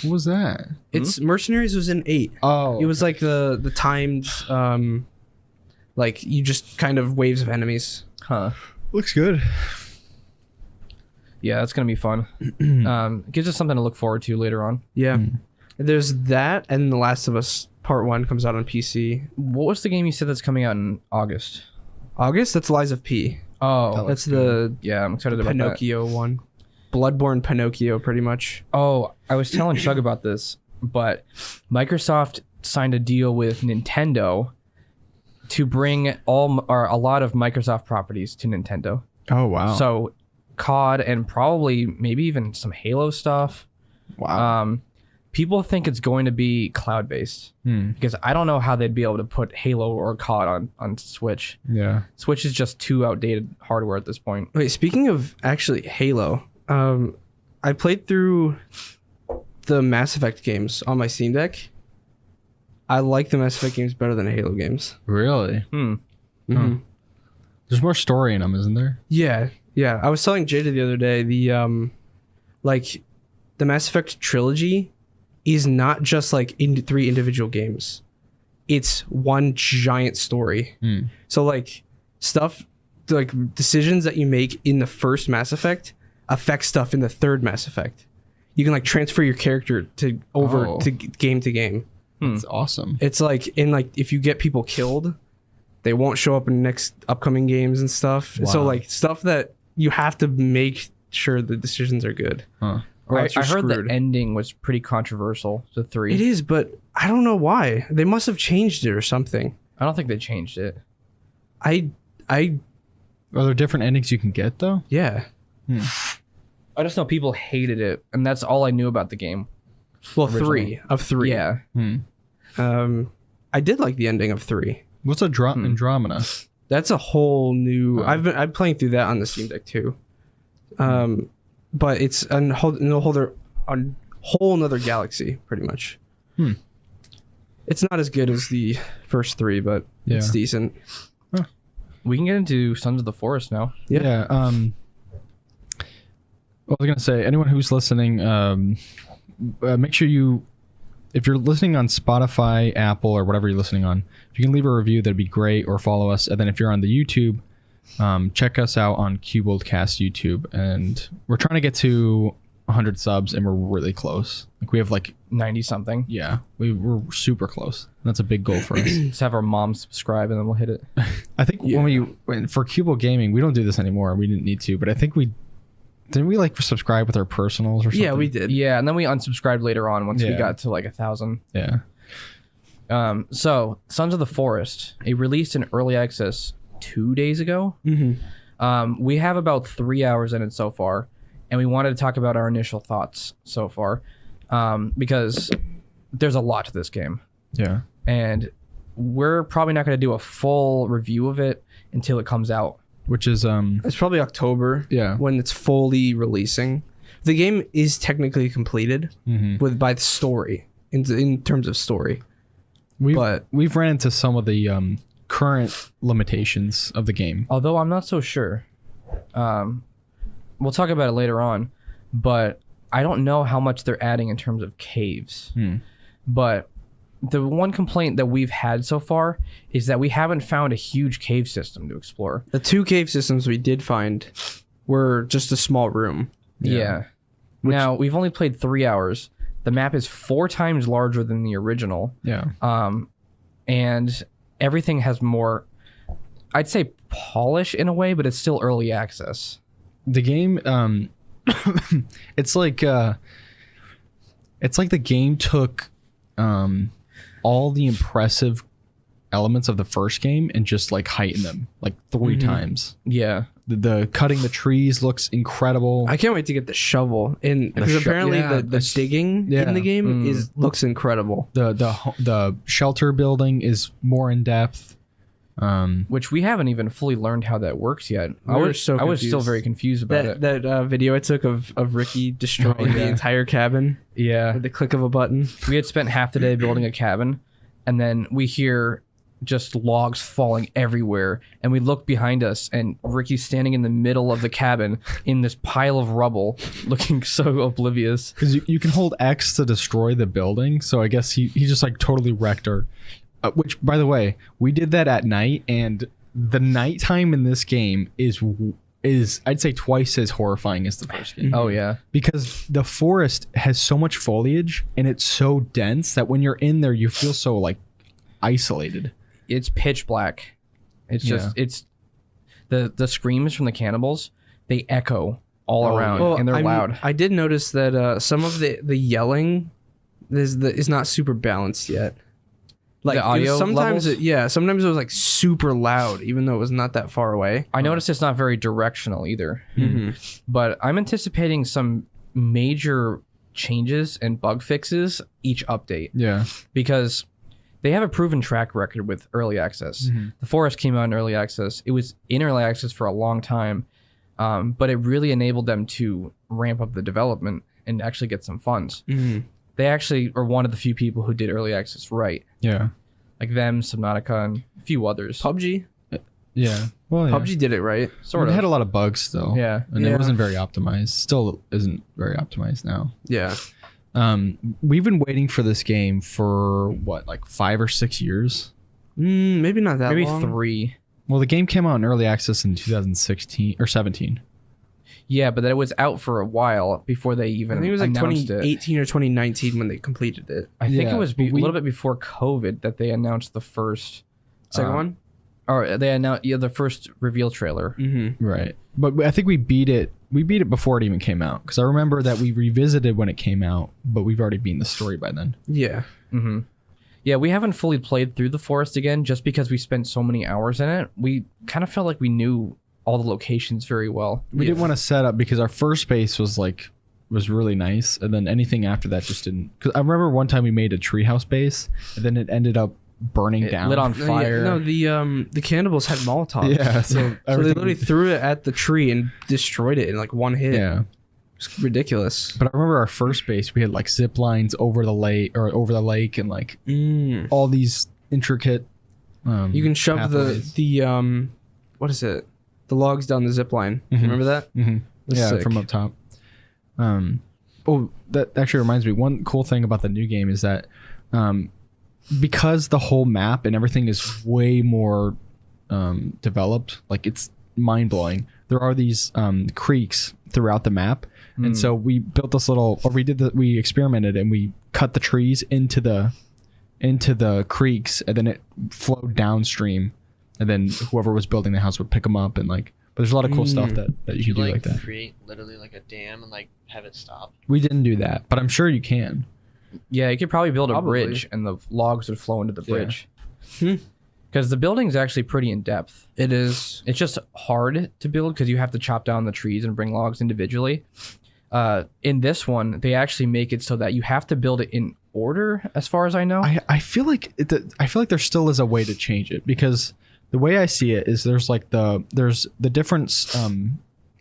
What was that? It's Mercenaries was in 8. Oh, It was like the timed like you just kind of waves of enemies. Huh. looks good. Yeah, that's gonna be fun. It gives us something to look forward to later on. Yeah. There's that, and The Last of Us Part 1 comes out on PC. What was the game you said that's coming out in August? August? That's Lies of P. Oh, That's the yeah, I'm excited about that. Pinocchio one. Bloodborne Pinocchio, pretty much. Oh, I was telling Chug about this, but Microsoft signed a deal with Nintendo to bring a lot of Microsoft properties to Nintendo. Oh wow. So COD and probably maybe even some Halo stuff. Wow. People think it's going to be cloud-based because I don't know how they'd be able to put Halo or COD on Switch. Yeah. Switch is just too outdated hardware at this point. Wait, speaking of actually Halo, I played through the Mass Effect games on my Steam Deck. I like the Mass Effect games better than Halo games. Really? Mm-hmm. There's more story in them, isn't there? Yeah. I was telling Jada the other day, the Mass Effect trilogy is not just like 3 individual games. It's one giant story. So like stuff, like decisions that you make in the first Mass Effect affect stuff in the third Mass Effect. You can like transfer your character to game to game. That's awesome. It's like if you get people killed, they won't show up in the next upcoming games and stuff. Wow. So like stuff that you have to make sure the decisions are good. Huh. Or I else you're heard screwed. the ending was pretty controversial to 3. It is, but I don't know why. They must have changed it or something. I don't think they changed it. I Are there different endings you can get though? yeah. I just know people hated it, and that's all I knew about the game. Well, Originally. 3 of 3. Yeah. I did like the ending of 3. What's Andromeda? That's a whole new. I'm playing through that on the Steam Deck too. But it's a whole nother galaxy, pretty much. It's not as good as the first 3, but it's decent. We can get into Sons of the Forest now. Yeah. I was gonna say, anyone who's listening, make sure if you're listening on Spotify, Apple, or whatever you're listening on, if you can leave a review, that'd be great, or follow us. And then if you're on the YouTube, check us out on Cubold Cast YouTube. And we're trying to get to 100 subs, and we're really close. Like we have 90 something. yeah, we're super close. That's a big goal for us. Just have our mom subscribe, and then we'll hit it. I think for Cubold Gaming, we don't do this anymore. We didn't need to, but I think didn't we subscribe with our personals or something? Yeah, we did. Yeah, and then we unsubscribed later on once we Yeah. got to 1,000. Yeah. So Sons of the Forest, it released in early access 2 days ago. We have about 3 hours in it so far, and we wanted to talk about our initial thoughts so far, because there's a lot to this game, Yeah. and we're probably not going to do a full review of it until it comes out. Which is It's probably October. Yeah. When it's fully releasing. The game is technically completed by the story in terms of story. We've ran into some of the current limitations of the game. Although I'm not so sure. We'll talk about it later on, but I don't know how much they're adding in terms of caves. But the one complaint that we've had so far is that we haven't found a huge cave system to explore. The 2 cave systems we did find were just a small room. Yeah. Now, we've only played 3 hours. The map is 4 times larger than the original. Yeah. And everything has more, I'd say, polish in a way, but it's still early access. The game, it's like the game took all the impressive elements of the first game and just like heightened them like 3 times. Yeah. The cutting the trees looks incredible. I can't wait to get the shovel in because apparently the digging in the game looks incredible. The shelter building is more in depth. Which we haven't even fully learned how that works yet. I was still very confused about it. That video I took of Ricky destroying the entire cabin. Yeah. With the click of a button. We had spent half the day building a cabin, and then we hear just logs falling everywhere, and we look behind us, and Ricky's standing in the middle of the cabin in this pile of rubble, looking so oblivious. Because you can hold X to destroy the building, so I guess he just like totally wrecked her. Which, by the way, we did that at night, and the nighttime in this game is I'd say twice as horrifying as the first game. Oh yeah, because the forest has so much foliage and it's so dense that when you're in there, you feel so like isolated. It's pitch black. It's just it's the screams from the cannibals. They echo all around, and they're loud. I did notice that some of the yelling is not super balanced yet. Like the audio sometimes levels? Sometimes it was like super loud even though it was not that far away. I noticed it's not very directional either. But I'm anticipating some major changes and bug fixes each update. Yeah. Because they have a proven track record with early access. The Forest came out in early access. It was in early access for a long time, but it really enabled them to ramp up the development and actually get some funds. They actually are one of the few people who did early access right. Yeah. Like them, Subnautica, and a few others. PUBG? Yeah. Well, PUBG did it right. It had a lot of bugs though. Yeah. And it wasn't very optimized. Still isn't very optimized now. Yeah. We've been waiting for this game for what, like 5 or 6 years? Maybe not that long. Maybe 3. Well, the game came out in early access in 2016 or 17. Yeah, but it was out for a while before they even I think it was like announced 2018 or 2019 when they completed it. I think it was a little bit before COVID that they announced the first second one, or they announced the first reveal trailer. Right, but I think we beat it. We beat it before it even came out because I remember that we revisited when it came out, but we've already beaten the story by then. Yeah. Yeah, we haven't fully played through the forest again just because we spent so many hours in it. We kind of felt like we knew all the locations very well. We didn't want to set up because our first base was really nice, and then anything after that just didn't. Because I remember one time we made a treehouse base, and then it ended up burning down, lit on fire. No, the cannibals had Molotovs. Yeah, so they literally threw it at the tree and destroyed it in like one hit. Yeah, it's ridiculous. But I remember our first base, we had like zip lines over the lake and like all these intricate. You can shove pathways. the what is it? The logs down the zip line. Remember that? Yeah, sick. from up top. That actually reminds me. One cool thing about the new game is that because the whole map and everything is way more developed, like it's mind blowing. There are these creeks throughout the map, and so we built this we experimented and we cut the trees into the creeks, and then it flowed downstream. And then whoever was building the house would pick them up but there's a lot of cool stuff that you can do like that. Create literally like a dam and like have it stop. We didn't do that, but I'm sure you can. Yeah, you could probably build a bridge and the logs would flow into the bridge. Because the building's actually pretty in depth. It is. It's just hard to build because you have to chop down the trees and bring logs individually. In this one, they actually make it so that you have to build it in order, as far as I know. I feel like there still is a way to change it because the way I see it is there's the different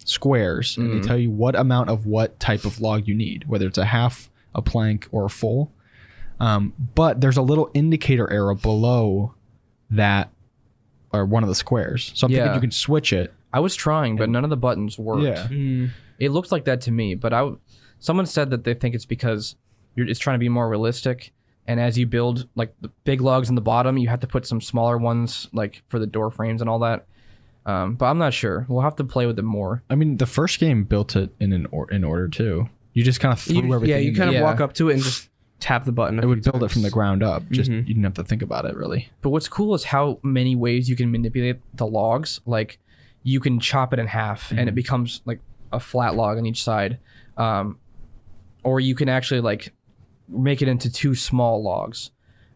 squares, and they tell you what amount of what type of log you need, whether it's a half, a plank, or a full. But there's a little indicator arrow below that, or one of the squares. So I'm thinking you can switch it. I was trying, but none of the buttons worked. Yeah. It looked like that to me, but someone said that they think it's because it's trying to be more realistic. And as you build like the big logs in the bottom, you have to put some smaller ones like for the door frames and all that. But I'm not sure. We'll have to play with it more. I mean, the first game built it in order too. You just kind of threw everything. Yeah, you in kind there. of walk up to it and just tap the button. It would build it from the ground up. Just you didn't have to think about it really. But what's cool is how many ways you can manipulate the logs. Like you can chop it in half and it becomes like a flat log on each side. Or you can actually like make it into 2 small logs.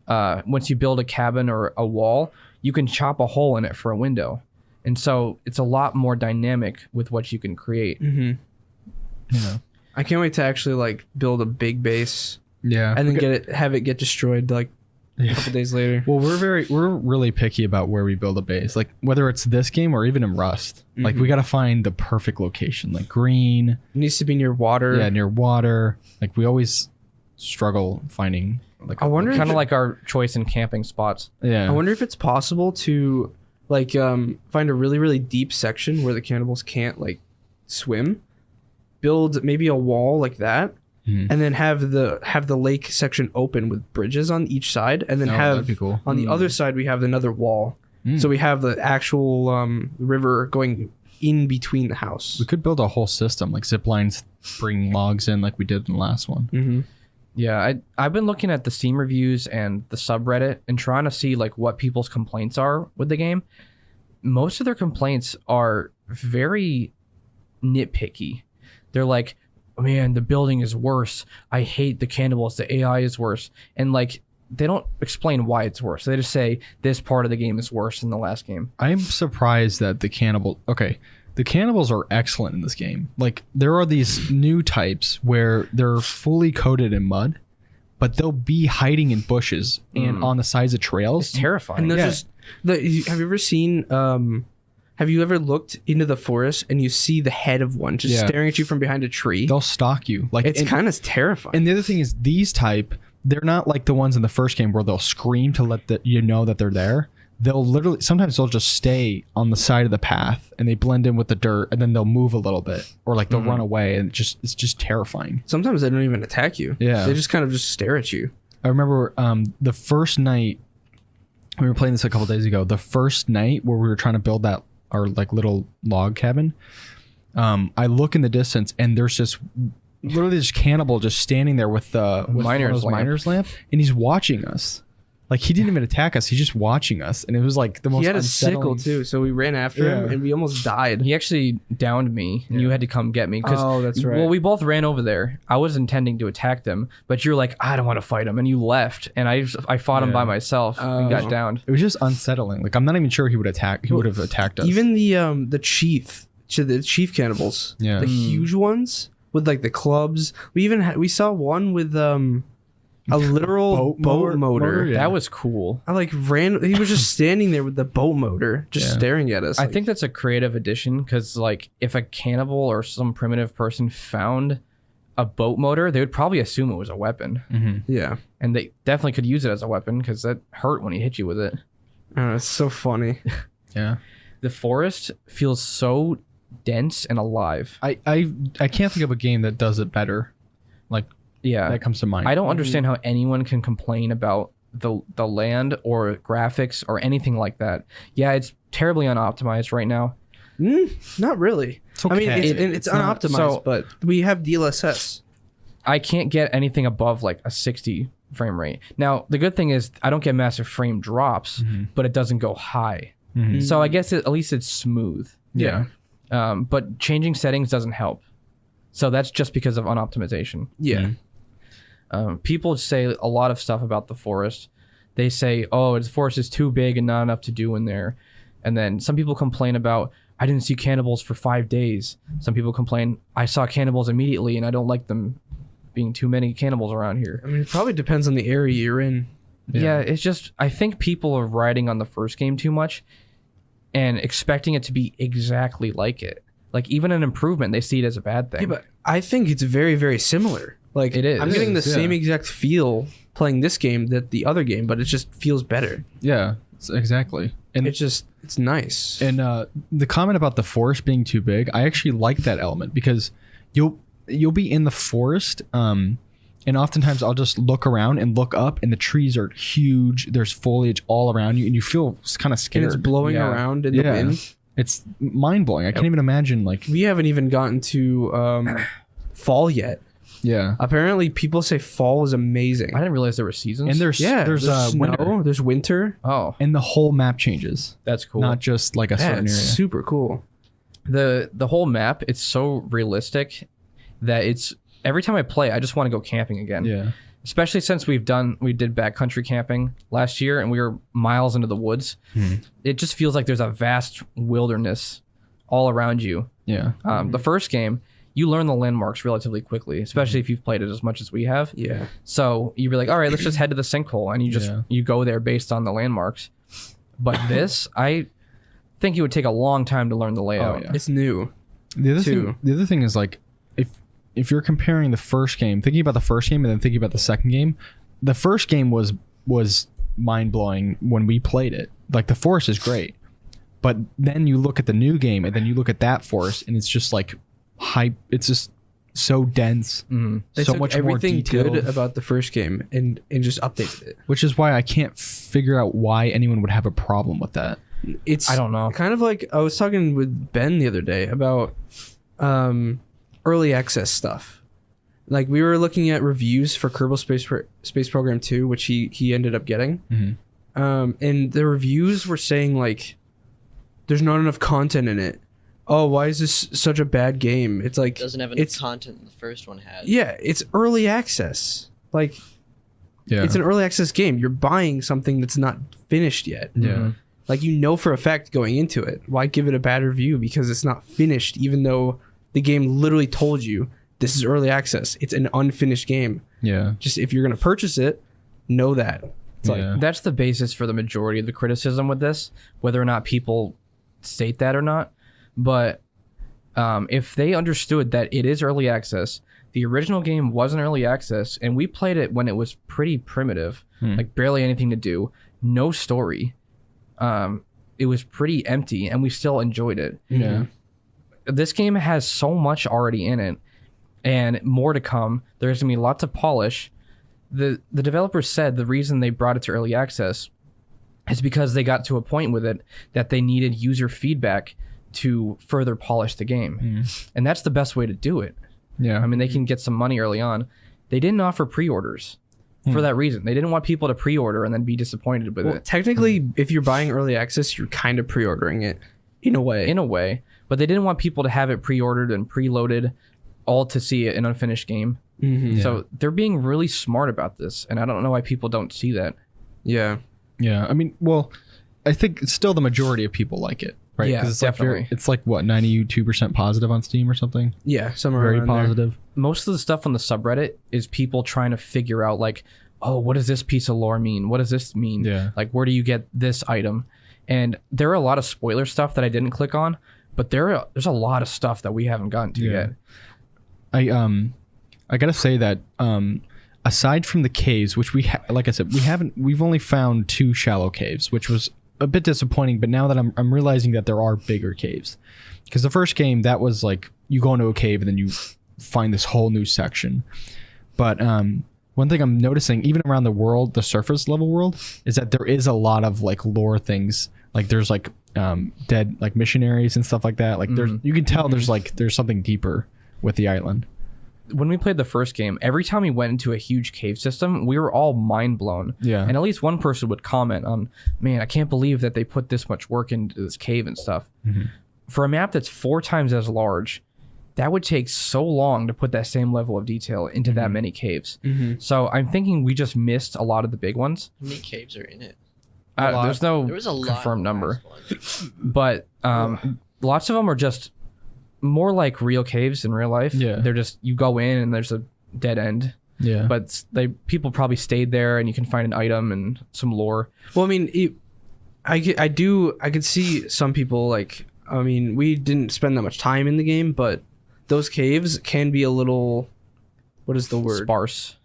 Once you build a cabin or a wall, you can chop a hole in it for a window. And so it's a lot more dynamic with what you can create. Yeah. I can't wait to actually like build a big base Yeah. and then have it get destroyed like a couple days later. Well, we're really picky about where we build a base. Like whether it's this game or even in Rust. Like we got to find the perfect location. Like green. It needs to be near water. Yeah, near water. Like we always struggle finding like I wonder Kind of like our choice in camping spots. Yeah. I wonder if it's possible to like find a really, really deep section where the cannibals can't like swim, build maybe a wall like that, and then have the lake section open with bridges on each side, and then that'd be cool. on the other side we have another wall. So we have the actual river going in between the house. We could build a whole system like zip lines, bring logs in like we did in the last one. Yeah, I've been looking at the Steam reviews and the subreddit and trying to see like what people's complaints are with the game. Most of their complaints are very nitpicky. They're like, oh, man, the building is worse. I hate the cannibals. The AI is worse. And like, they don't explain why it's worse. They just say this part of the game is worse than the last game. I'm surprised that the cannibals are excellent in this game. Like there are these new types where they're fully coated in mud, but they'll be hiding in bushes and on the sides of trails. It's terrifying. And they're just have you ever seen have you ever looked into the forest and you see the head of one just staring at you from behind a tree? They'll stalk you. Like It's kind of terrifying. And the other thing is these type, they're not like the ones in the first game where they'll scream to let you know that they're there. They'll literally, sometimes they'll just stay on the side of the path and they blend in with the dirt and then they'll move a little bit or like they'll run away and it's just terrifying. Sometimes they don't even attack you. Yeah. They just kind of just stare at you. I remember the first night, we were playing this a couple days ago, the first night where we were trying to build our like little log cabin. I look in the distance and there's just literally this cannibal just standing there with miner's lamp and he's watching us. Like he didn't even attack us. He's just watching us. And it was like the most He had a unsettling. sickle too, so we ran after him and we almost died. He actually downed me and you had to come get me. Oh, that's right. Well, we both ran over there. I was intending to attack them, but you're like, I don't want to fight him. And you left. And I fought him by myself and got downed. It was just unsettling. Like I'm not even sure he would have attacked us. Even the chief cannibals, the huge ones with like the clubs. We saw one with a literal boat motor. Yeah. That was cool. I like ran. He was just standing there with the boat motor, just staring at us. I think that's a creative addition because, like, if a cannibal or some primitive person found a boat motor, they would probably assume it was a weapon. Yeah, and they definitely could use it as a weapon because that hurt when he hit you with it. It's so funny. Yeah, the forest feels so dense and alive. I can't think of a game that does it better. Like. Yeah, that comes to mind. I don't understand how anyone can complain about the land or graphics or anything like that. Yeah, it's terribly unoptimized right now. Not really. It's okay. I mean, it's unoptimized, but we have DLSS. I can't get anything above like a 60 frame rate. Now, the good thing is I don't get massive frame drops, but it doesn't go high. So I guess at least it's smooth. Yeah. But changing settings doesn't help. So that's just because of unoptimization. Yeah. People say a lot of stuff about the forest. They say, oh, the forest is too big and not enough to do in there. And then some people complain about, I didn't see cannibals for 5 days. Some people complain, I saw cannibals immediately and I don't like them being too many cannibals around here. I mean, it probably depends on the area you're in. Yeah, it's just, I think people are riding on the first game too much and expecting it to be exactly like it. like even an improvement, they see it as a bad thing. Yeah, but I think it's very, very similar. Like It is. I'm It getting the is, same yeah. exact feel playing this game that the other game, but it just feels better. Yeah, exactly. And It's nice. And the comment about the forest being too big, I actually like that element because you'll be in the forest, and oftentimes I'll just look around and look up, and the trees are huge. There's foliage all around you, and you feel kind of And scared. it's blowing Yeah. around in the Yeah. wind. It's mind blowing. I can't even imagine. Like, We haven't even gotten to fall yet. yeah, Apparently, people say fall is amazing. I didn't realize there were seasons. and there's snow, winter, there's winter. oh, and the whole map changes, that's cool. not just like a Yeah, certain it's area. super cool. The whole map, it's so realistic that it's every time I play, I just want to go camping again. Yeah, Especially since we did backcountry camping last year and we were miles into the woods. It just feels like there's a vast wilderness all around you. yeah, The first game, you learn the landmarks relatively quickly, especially if you've played it as much as we have. Yeah. So you'd be like, all right, let's just head to the sinkhole, and you go there based on the landmarks. But this, I think it would take a long time to learn the layout. yeah. It's new. The Two. other thing is like if you're comparing the first game, thinking about the first game and then thinking about the second game, the first game was mind blowing when we played it. Like the forest is great, but then you look at the new game and then you look at that forest and it's just like hype. It's just so dense, They so took much everything more detailed. good about the first game and just updated it. Which is why I can't figure out why anyone would have a problem with that. It's I don't know. Kind of like I was talking with Ben the other day about early access stuff. Like we were looking at reviews for Kerbal Space Program 2, which he ended up getting. And the reviews were saying like there's not enough content in it. Oh, why is this such a bad game? It's like Doesn't have enough content the first one had. yeah, it's early access. Like Yeah, it's an early access game. You're buying something that's not finished yet. yeah. Like you know for a fact going into it. Why give it a bad review because it's not finished, even though the game literally told you this is early access. It's an unfinished game. Yeah. Just if you're gonna purchase it, know that. It's Yeah. That's the basis for the majority of the criticism with this, whether or not people state that or not. But if they understood that it is early access, the original game wasn't early access, and we played it when it was pretty primitive, like barely anything to do, no story. It was pretty empty, and we still enjoyed it. Yeah. This game has so much already in it, and more to come. There's gonna be lots of polish. The developers said the reason they brought it to early access is because they got to a point with it that they needed user feedback to further polish the game, and that's the best way to do it. Yeah. I mean, they can get some money early on. They didn't offer pre-orders for that reason. They didn't want people to pre-order and then be disappointed with well, it. technically, if you're buying early access, you're kind of pre-ordering it in a way. In a way, but they didn't want people to have it pre-ordered and preloaded all to see an unfinished game. So they're being really smart about this, and I don't know why people don't see that. Yeah. Yeah, I mean, well, I think still the majority of people like it, right? Yeah, 'Cause it's definitely. Like it's like what 92% positive on Steam or something. Yeah. Somewhere Very around there. positive. Most of the stuff on the subreddit is people trying to figure out like, oh, what does this piece of lore mean? What does this mean? Yeah. Like, where do you get this item? And there are a lot of spoiler stuff that I didn't click on, but there's a lot of stuff that we haven't gotten to yet. I gotta say that aside from the caves, which like I said, we've only found 2 shallow caves, which was a bit disappointing. But now that I'm realizing that there are bigger caves, because the first game that was like you go into a cave and then you find this whole new section. But one thing I'm noticing, even around the world, the surface level world, is that there is a lot of like lore things. Like there's like dead like missionaries and stuff like that. Like there's you can tell there's something deeper with the island. When we played the first game, every time we went into a huge cave system, we were all mind blown. Yeah. And at least one person would comment on, man, I can't believe that they put this much work into this cave and stuff. For a map that's 4 times as large, that would take so long to put that same level of detail into that many caves. So I'm thinking we just missed a lot of the big ones. How many caves are in it? There's no There was a lot confirmed in the number, last one. but lots of them are just more like real caves in real life. Yeah. They're just, you go in and there's a dead end. Yeah. But people probably stayed there and you can find an item and some lore. Well, I mean, I could see some people like I mean, we didn't spend that much time in the game, but those caves can be a little, what is the word? Sparse.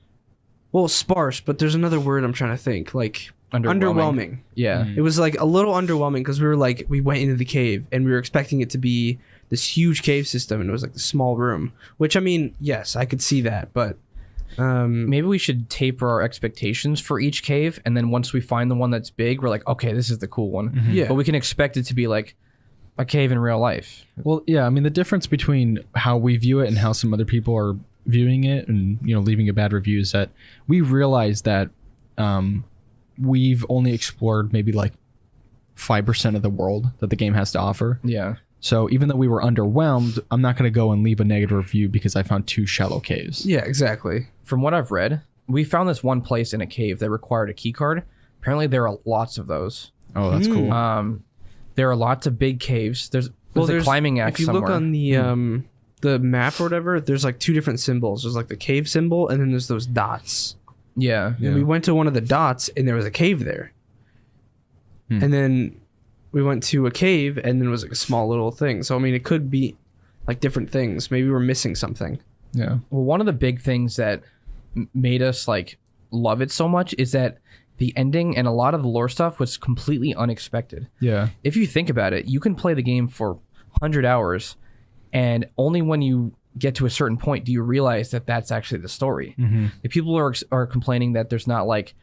Well, sparse, but there's another word I'm trying to think. Like underwhelming. Yeah. It was like a little underwhelming because we went into the cave and we were expecting it to be this huge cave system, and it was like a small room. Which, I mean, yes, I could see that, but Maybe we should taper our expectations for each cave, and then once we find the one that's big, we're like, okay, this is the cool one. Yeah. But we can expect it to be like a cave in real life. Well, yeah, I mean, the difference between how we view it and how some other people are viewing it and, you know, leaving a bad review is that we realize that we've only explored maybe like 5% of the world that the game has to offer. Yeah. So even though we were underwhelmed, I'm not going to go and leave a negative review because I found 2 shallow caves. Yeah, exactly. From what I've read, we found this one place in a cave that required a key card. Apparently, there are lots of those. Oh, that's cool. There are lots of big caves. There's a climbing axe If you somewhere. look on the map or whatever, there's like 2 different symbols. There's like the cave symbol, and then there's those dots. Yeah. And we went to one of the dots, and there was a cave there. And then we went to a cave, and then it was like a small little thing. So I mean, it could be like different things. Maybe we're missing something. Yeah. Well, one of the big things that made us like love it so much is that the ending and a lot of the lore stuff was completely unexpected. Yeah. If you think about it, you can play the game for 100 hours, and only when you get to a certain point do you realize that that's actually the story. If people are complaining that there's not like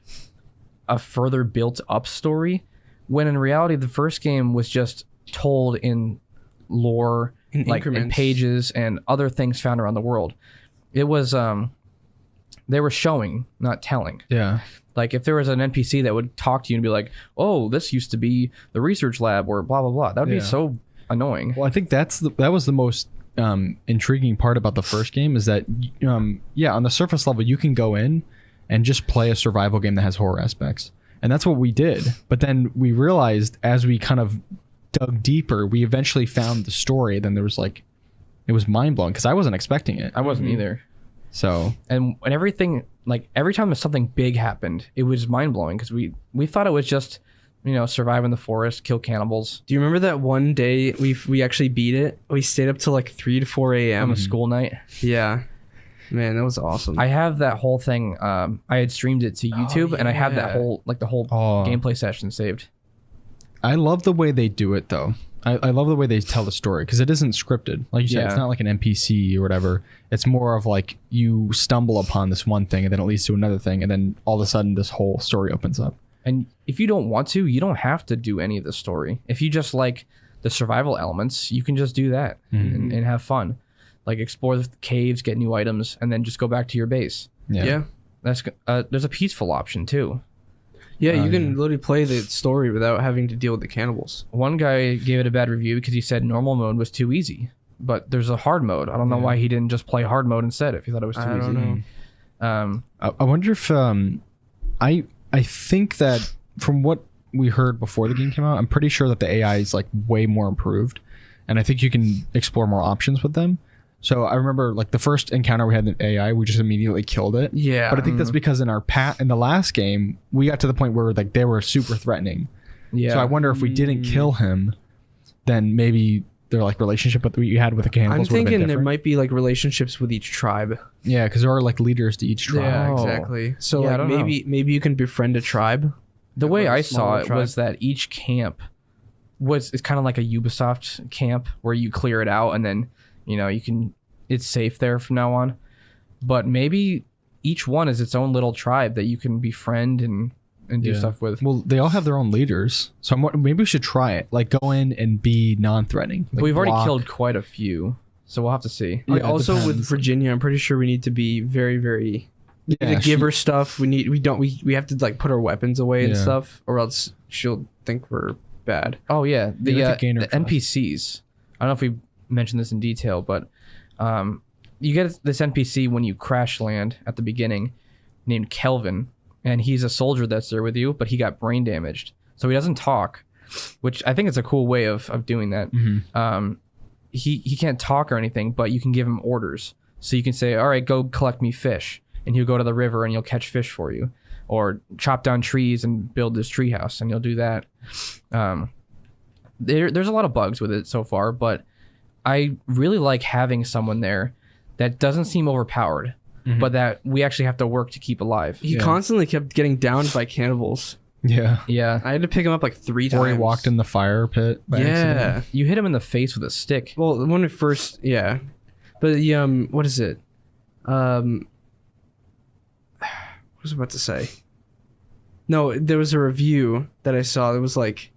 a further built up story, when in reality the first game was just told in lore, In like in increments. pages and other things found around the world. It was they were showing, not telling. Yeah. Like if there was an NPC that would talk to you and be like, "Oh, this used to be the research lab," or blah blah blah, that would be Yeah. so annoying. Well, I think that was the most intriguing part about the first game is that, on the surface level, you can go in and just play a survival game that has horror aspects. And that's what we did. But then we realized as we kind of dug deeper, we eventually found the story. Then there was like, it was mind blowing because I wasn't expecting it. I wasn't either. So, And everything, like every time something big happened, it was mind blowing because we thought it was just, survive in the forest, kill cannibals Do you remember that one day we actually beat it? We stayed up till like 3 to 4 on a.m. a school night. Yeah. Man, that was awesome. I have that whole thing. I had streamed it to YouTube, and I have that yeah. whole gameplay session saved. I love the way they do it though. I love the way they tell the story because it isn't scripted. Like you said, it's Yeah. not like an NPC or whatever. It's more of like you stumble upon this one thing and then it leads to another thing. And then all of a sudden this whole story opens up. And if you don't want to, you don't have to do any of the story. If you just like the survival elements, you can just do that and have fun. Like explore the caves, get new items, and then just go back to your base. yeah. There's a peaceful option too. Yeah, you can literally play the story without having to deal with the cannibals. One guy gave it a bad review because he said normal mode was too easy. But there's a hard mode. I don't know why he didn't just play hard mode instead if he thought it was too I easy. don't know. I wonder if I think that from what we heard before the game came out, I'm pretty sure that the AI is like way more improved, and I think you can explore more options with them. So I remember like the first encounter we had with AI, we just immediately killed it. Yeah. But I think that's because in the last game, we got to the point where like they were super threatening. Yeah. So I wonder if we didn't kill him, then maybe their like relationship that we had with the I'm cannibals would have been thinking there different. might be like relationships with each tribe. Yeah, because there are like leaders to each tribe. Yeah, Oh. exactly. So Yeah, I like don't know. maybe you can befriend a tribe. The way Like a I saw smaller it tribe. was that each camp it's kind of like a Ubisoft camp where you clear it out and then it's safe there from now on. But maybe each one is its own little tribe that you can befriend and do Yeah. stuff with. Well, they all have their own leaders, so maybe we should try it. Like go in and be non-threatening. Like, We've already block. killed quite a few, so we'll have to see. Yeah, it Also with depends. Virginia, I'm pretty sure we need to be very, very Yeah, to give her stuff. We have to like put our weapons away and Yeah. stuff, or else she'll think we're bad. Oh yeah, the You have to gain her the trust. NPCs. I don't know if we mentioned this in detail, but you get this NPC when you crash land at the beginning, named Kelvin, and he's a soldier that's there with you, but he got brain damaged, so he doesn't talk, which I think is a cool way of doing that. He can't talk or anything, but you can give him orders. So you can say, "All right, go collect me fish," and he'll go to the river and he'll catch fish for you, or chop down trees and build this treehouse, and you'll do that. There's a lot of bugs with it so far, but I really like having someone there that doesn't seem overpowered, but that we actually have to work to keep alive. He constantly kept getting downed by cannibals. Yeah. Yeah. I had to pick him up like 3 times. Or he walked in the fire pit by accident. You hit him in the face with a stick. Well, when it first, but the what is it? What was I about to say? No, there was a review that I saw that was like,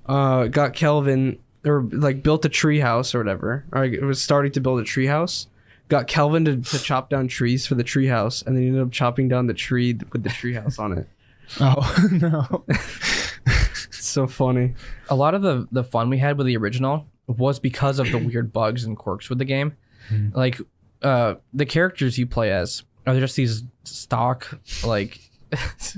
got Kelvin or like built a tree house or whatever. Or it was starting to build a tree house. Got Kelvin to chop down trees for the tree house, and then he ended up chopping down the tree with the tree house on it. Oh no. It's so funny. A lot of the fun we had with the original was because of the weird bugs and quirks with the game. Like the characters you play as are just these stock like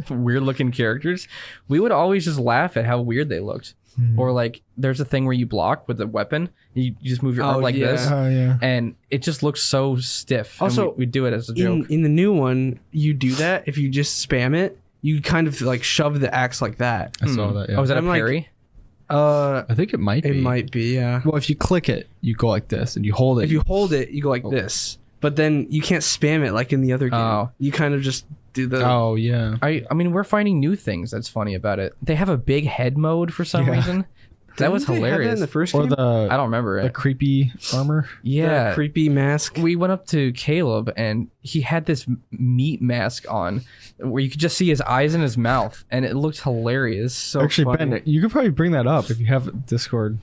weird looking characters. We would always just laugh at how weird they looked. Or like there's a thing where you block with a weapon, you just move your arm like this, and it just looks so stiff. Also, we do it as a joke. In the new one, you do that if you just spam it. You kind of like shove the axe like that. I saw that. Yeah. Oh, is that a I'm like, parry? I think it might be. It might be, yeah. Well, if you click it, you go like this, and you hold it. If you hold it, you go like this. But then you can't spam it like in the other game. Oh. You kind of just do the. Oh yeah. I mean, we're finding new things that's funny about it. They have a big head mode for some reason. That was Didn't they have that hilarious. in the first Or game? the I don't remember the it. creepy armor. Yeah. The creepy mask. We went up to Caleb and he had this meat mask on where you could just see his eyes and his mouth, and it looked hilarious. So Actually, funny. Ben, you could probably bring that up if you have Discord.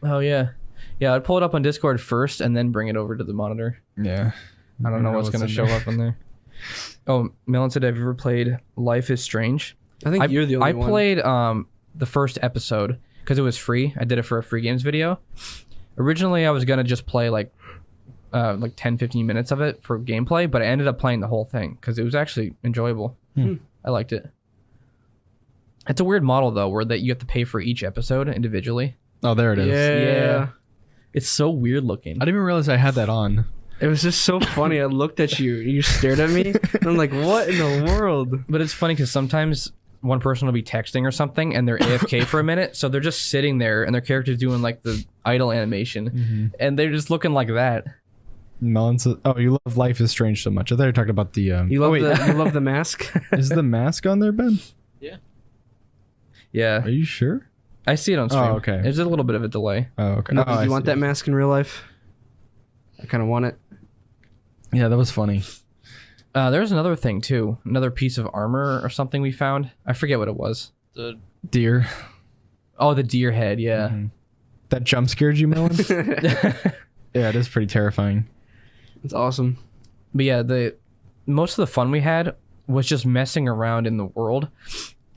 Oh yeah. Yeah, I'd pull it up on Discord first and then bring it over to the monitor. Yeah. I don't know what's going to show up on there. Oh, Melon said, have you ever played Life is Strange? I think you're the only one. I played the first episode because it was free. I did it for a free games video. Originally, I was going to just play like 10, 15 minutes of it for gameplay, but I ended up playing the whole thing because it was actually enjoyable. I liked it. It's a weird model, though, where that you have to pay for each episode individually. Oh, there it is. Yeah. It's so weird looking. I didn't even realize I had that on. It was just so funny. I looked at you. You stared at me. And I'm like, what in the world? But it's funny because sometimes one person will be texting or something and they're AFK for a minute. So they're just sitting there and their character's doing like the idle animation. And they're just looking like that. Melon says, "Oh, you love Life is Strange so much." I thought you were talking about the. You love the mask? Is the mask on there, Ben? Yeah. Are you sure? I see it on stream. Oh, okay. There's a little bit of a delay. Oh, okay. No, Oh, do I you want see. that mask in real life? I kind of want it. Yeah, that was funny. There's another thing too. Another piece of armor or something we found. I forget what it was. The Deer. Oh, the deer head. Yeah. That jump scared you, Melon? Yeah, it is pretty terrifying. It's awesome. But yeah, most of the fun we had was just messing around in the world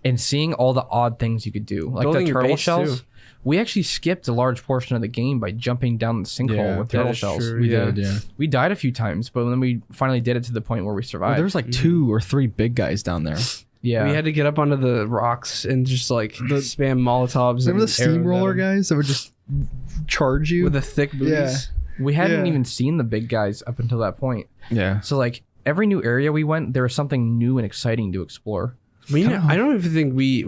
and seeing all the odd things you could do, like Building the your turtle base, shells. too. We actually skipped a large portion of the game by jumping down the sinkhole with turtle is shells. true. We Yeah. did, yeah. We died a few times, but then we finally did it to the point where we Well, survived. there was like 2 or 3 big guys down there. yeah. We had to get up onto the rocks and just like spam Molotovs. Remember the and arrows steamroller at 'em guys that would just charge you? with the thick booties. Yeah. We hadn't Yeah. even seen the big guys up until that point. Yeah. So like every new area we went, there was something new and exciting to explore. I don't even think we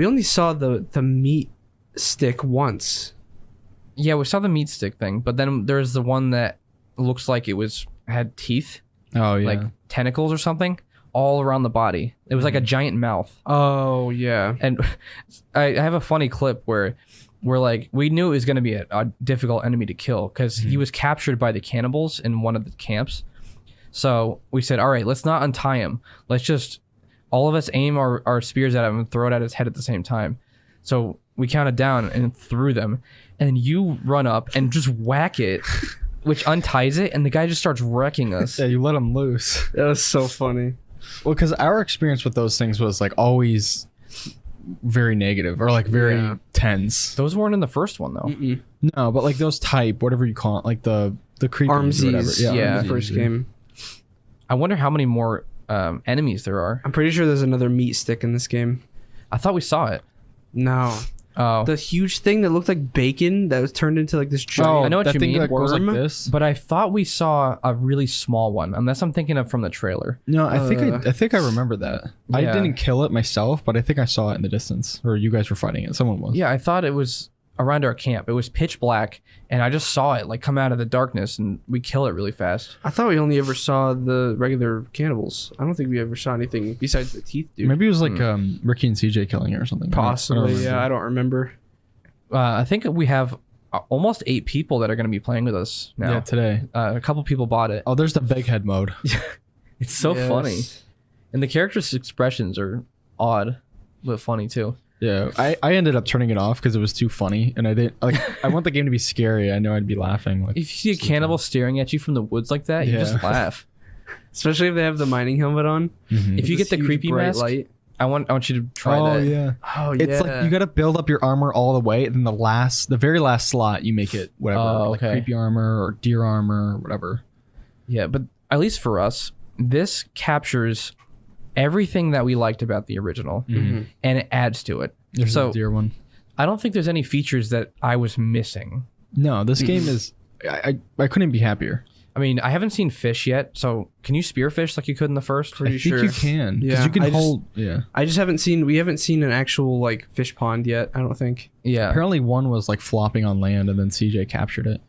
only saw the meat stick once. Yeah, we saw the meat stick thing, but then there's the one that looks like it had teeth, Oh, yeah. like tentacles or something, all around the body. It was like a giant mouth. Oh yeah. And I have a funny clip where we knew it was going to be a difficult enemy to kill because he was captured by the cannibals in one of the camps. So we said, all right, let's not untie him. Let's just all of us aim our spears at him and throw it at his head at the same time. So we counted down and threw them, and you run up and just whack it, which unties it, and the guy just starts wrecking us. Yeah, you let them loose. That was so funny. Well, because our experience with those things was like always very negative or like very tense. Those weren't in the first one though. No, but like those type, whatever you call it, like the creepy Armsies. Yeah. The first game. I wonder how many more enemies there are. I'm pretty sure there's another meat stick in this game. I thought we saw it. No. Oh, The huge thing that looked like bacon that was turned into like this giant. I know what that you thing mean, that goes like worm, this. but I thought we saw a really small one, unless I'm thinking of from the trailer. No, I think I remember that. I Yeah. didn't kill it myself, but I think I saw it in the distance, or you guys were fighting it. Someone was. Yeah, I thought it was around our camp. It was pitch black, and I just saw it like come out of the darkness, and we kill it really fast. I thought we only ever saw the regular cannibals. I don't think we ever saw anything besides the teeth, dude. Maybe it was like Ricky and CJ killing it or something. Possibly, yeah. I don't remember. I think we have almost 8 people that are going to be playing with us now. Yeah, today. A couple people bought it. Oh, there's the big head mode. It's so Yes. funny, and the characters' expressions are odd, but funny too. Yeah, I ended up turning it off because it was too funny, and I didn't like. I want the game to be scary. I know I'd be laughing. Like, If you see a cannibal staring at you from the woods like that, you Yeah. just laugh. Especially if they have the mining helmet on. If you This get the huge creepy bright mask, light. I want you to try oh that. yeah, Oh, it's like you got to build up your armor all the way, and then the very last slot, you make it whatever, Oh, like okay. creepy armor or deer armor or whatever. Yeah, but at least for us, this captures everything that we liked about the original, and it adds to it. There's So the deer one. I don't think there's any features that I was missing. No, this game is. I couldn't be happier. I mean, I haven't seen fish yet, so can you spear fish like you could in the first? Pretty I think sure. you can because Yeah, you can I just- hold. Yeah. I just haven't seen. We haven't seen an actual like fish pond yet. I don't think. Yeah, Apparently, one was like flopping on land, and then CJ captured it.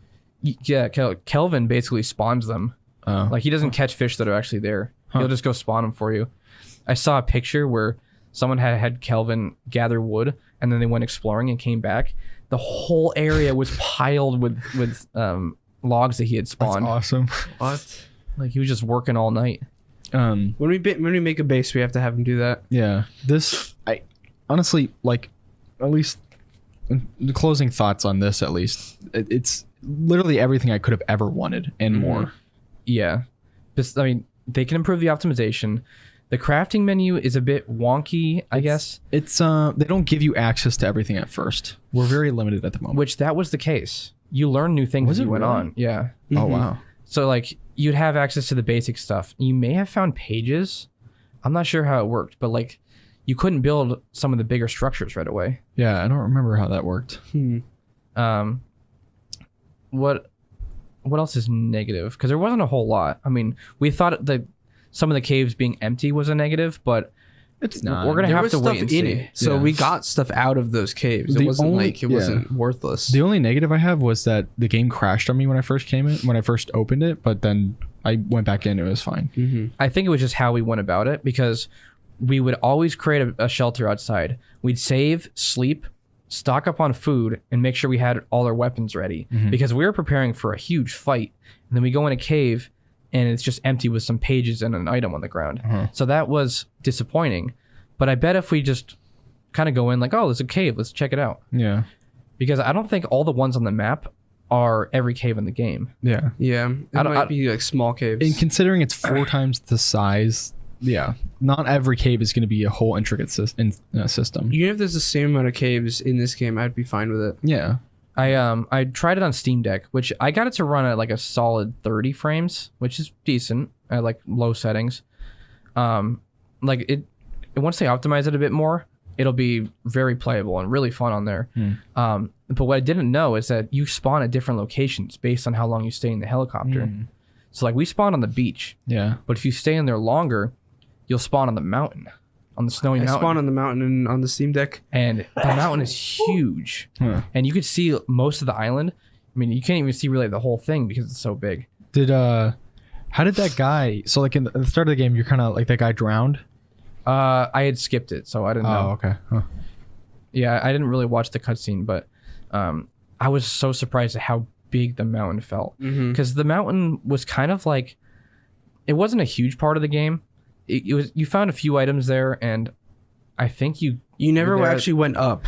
yeah. Kelvin basically spawns them. Oh, Like he doesn't catch fish that are actually there. He'll just go spawn them for you. I saw a picture where someone had Kelvin gather wood, and then they went exploring and came back. The whole area was piled with logs that he had that's spawned. awesome. What? Like he was just working all night. When we make a base, we have to have him do that. Yeah, this I honestly like. At least the closing thoughts on this. At least it's literally everything I could have ever wanted and more. Yeah, I mean they can improve the optimization. The crafting menu is a bit wonky, I guess. It's they don't give you access to everything at first. We're very limited at the moment. Which that was the case. You learn new things Was as you it went really? on. Yeah. Oh wow. So like you'd have access to the basic stuff. You may have found pages. I'm not sure how it worked, but like you couldn't build some of the bigger structures right away. Yeah, I don't remember how that worked. What else is negative? Because there wasn't a whole lot. I mean, we thought that some of the caves being empty was a negative, but It's not. we're gonna There have was to stuff wait and in see. it, so Yeah. we got stuff out of those caves. The It wasn't only- like it wasn't worthless. The only negative I have was that the game crashed on me when I first opened it, but then I went back in. It was fine. I think it was just how we went about it because we would always create a shelter outside. We'd save, sleep, stock up on food, and make sure we had all our weapons ready because we were preparing for a huge fight. And then we go in a cave and it's just empty with some pages and an item on the ground. So that was disappointing. But I bet if we just kind of go in like, oh, there's a cave, let's check it out. Yeah. Because I don't think all the ones on the map are every cave in the game. Yeah. Yeah, it might be like small caves. And considering it's 4 times the size, yeah, not every cave is going to be a whole intricate system. Even if there's the same amount of caves in this game, I'd be fine with it. Yeah. I tried it on Steam Deck, which I got it to run at like a solid 30 frames, which is decent at like low settings. Like it once they optimize it a bit more, it'll be very playable and really fun on there. But what I didn't know is that you spawn at different locations based on how long you stay in the helicopter. So like we spawn on the beach, Yeah. but if you stay in there longer, you'll spawn on the mountain, on the snowy I mountain. spawn on the mountain and on the Steam Deck. And the mountain is huge. Huh. And you could see most of the island. I mean, you can't even see really the whole thing because it's so big. How did that guy, so like at the start of the game, you're kind of like that guy drowned? I had skipped it, so I didn't know. Oh, okay. Huh. Yeah, I didn't really watch the cutscene, but I was so surprised at how big the mountain felt. Because the mountain was kind of like, it wasn't a huge part of the game. It was, you found a few items there, and I think you You never There- actually went up.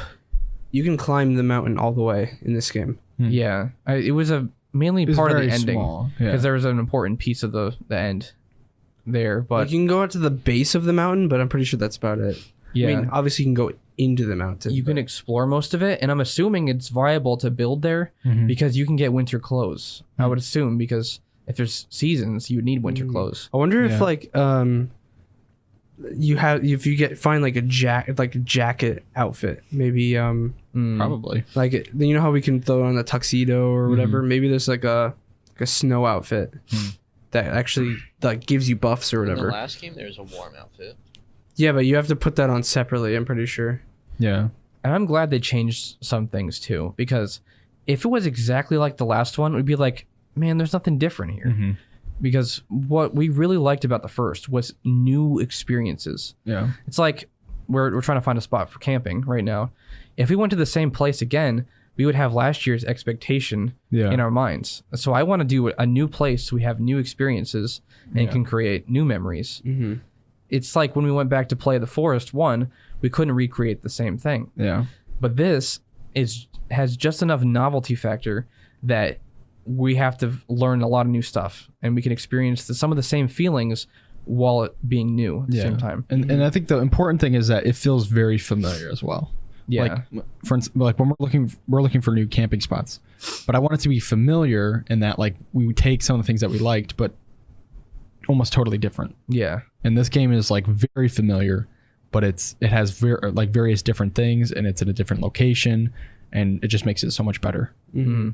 You can climb the mountain all the way in this game. yeah, it was a mainly It was part of the very ending small, because yeah. there was an important piece of the end there. But You can go out to the base of the mountain, but I'm pretty sure that's about it. yeah, I mean, obviously you can go into the mountain. you can but- explore most of it, and I'm assuming it's viable to build there because you can get winter clothes. I would assume because if there's seasons, you would need winter clothes. I wonder if Yeah. like if you find like a jacket outfit, maybe Probably. like you know how we can throw on a tuxedo or whatever. Maybe there's like a snow outfit that actually like gives you buffs or In the whatever. last game, there was a warm outfit. Yeah, but you have to put that on separately. I'm pretty sure. Yeah. And I'm glad they changed some things too, because if it was exactly like the last one, it would be like, man, there's nothing different here. Mm-hmm. Because what we really liked about the first was new experiences. Yeah. It's like we're trying to find a spot for camping right now. If we went to the same place again, we would have last year's expectation in our minds. So I want to do a new place so we have new experiences and can create new memories. Mm-hmm. It's like when we went back to play the Forest 1, we couldn't recreate the same thing. Yeah. But this has just enough novelty factor that we have to learn a lot of new stuff, and we can experience some of the same feelings while it being new at the same time. And I think the important thing is that it feels very familiar as well. Yeah. Like for instance, like when we're looking for new camping spots, but I want it to be familiar in that like we would take some of the things that we liked, but almost totally different. Yeah. And this game is like very familiar, but it has various different things, and it's in a different location, and it just makes it so much better. Mm-hmm.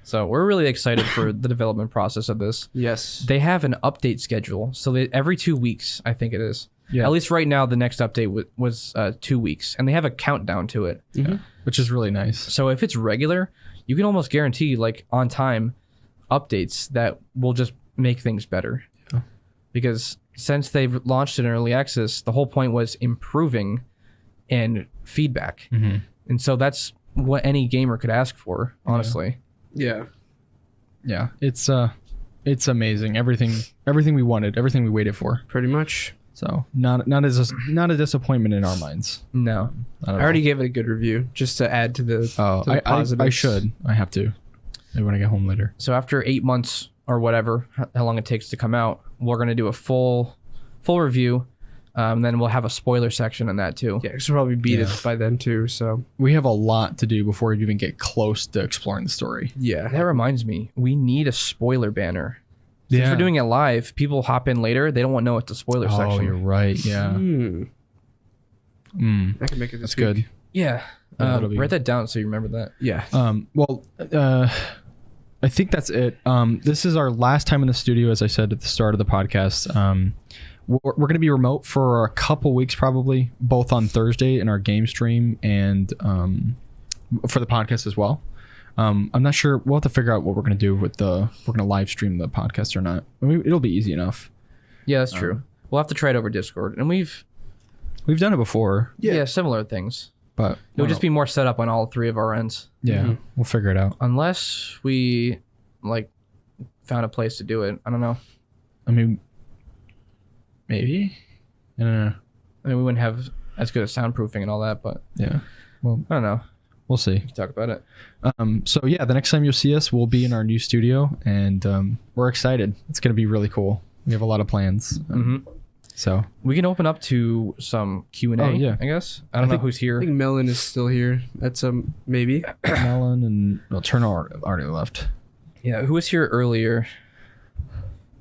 So we're really excited for the development process of this. Yes. They have an update schedule, so every 2 weeks, I think it is. Yeah. At least right now, the next update was 2 weeks, and they have a countdown to it. Mm-hmm. Which is really nice. So if it's regular, you can almost guarantee like on time updates that will just make things better. Yeah. Because since they've launched it in early access, the whole point was improving and feedback. Mm-hmm. And so that's what any gamer could ask for, honestly. Yeah. Yeah, it's amazing. Everything we wanted, everything we waited for. Pretty much. So not a disappointment in our minds. No. I already gave it a good review just to add to the. Oh, to the I positives. should. I have to. Maybe when I get home later. So after 8 months or whatever, how long it takes to come out, we're going to do a full review. Then we'll have a spoiler section on that too. Yeah, should probably beat it by then too. So We have a lot to do before we even get close to exploring the story. yeah. That reminds me, we need a spoiler banner. Since we're doing it live, people hop in later. They don't want to know it's the spoiler Oh, section. you're right. Yeah. I can make it. That's good. Yeah. that'll be Write that down so you remember that. Yeah. I think that's it. This is our last time in the studio, as I said at the start of the podcast. We're going to be remote for a couple weeks, probably, both on Thursday in our game stream and for the podcast as well. I'm not sure. We'll have to figure out what we're going to do with we're going to live stream the podcast or not. I mean, it'll be easy enough. Yeah, that's true. We'll have to try it over Discord. And we've done it before, similar things. but It would just be more set up on all three of our ends. yeah, we'll figure it out. Unless we found a place to do it. I don't know. I mean, maybe. I don't know. I mean, we wouldn't have as good as soundproofing and all that, but Yeah. Well, I don't know. we'll see. We can talk about it. So yeah, the next time you'll see us, we'll be in our new studio, and we're excited. It's going to be really cool. We have a lot of plans. So We can open up to some Q&A, Oh, yeah. I guess. I don't know who's I here. think Melon is still here. That's maybe. Melon and Turner already left. Yeah, who was here earlier?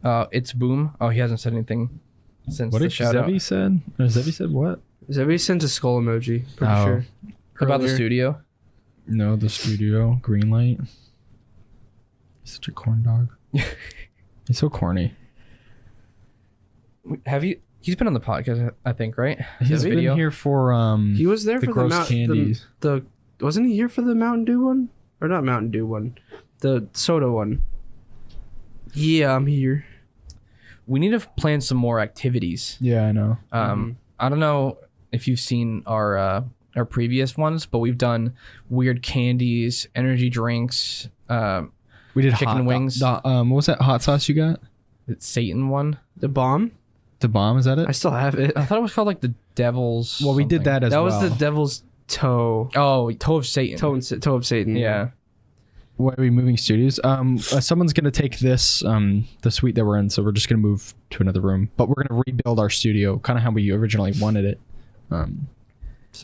It's Boom. Oh, he hasn't said anything since What the did shout out. Zevi said? Or Zevi said what? Zebby sent a skull emoji. Pretty Oh. sure. About the Earlier. studio. No, the studio. Green light. He's such a corn dog. He's so corny. Have you? He's been on the podcast, I think, right? He's been here for He was there the for gross candies. The wasn't he here for the Mountain Dew one? Or not Mountain Dew one. The soda one. Yeah, I'm here. We need to plan some more activities. Yeah, I know. I don't know if you've seen our previous ones, but we've done weird candies, energy drinks, We did chicken wings. what was that hot sauce you got? the Satan one. The bomb? The bomb, is that it? I still have it. I thought it was called the Devil's. Well, we did something. that as That well. was the devil's toe. Oh, Toe of Satan. Toe of Satan. Yeah. Why are we moving studios? Someone's gonna take this the suite that we're in, so we're just gonna move to another room. But we're gonna rebuild our studio, kind of how we originally wanted it. So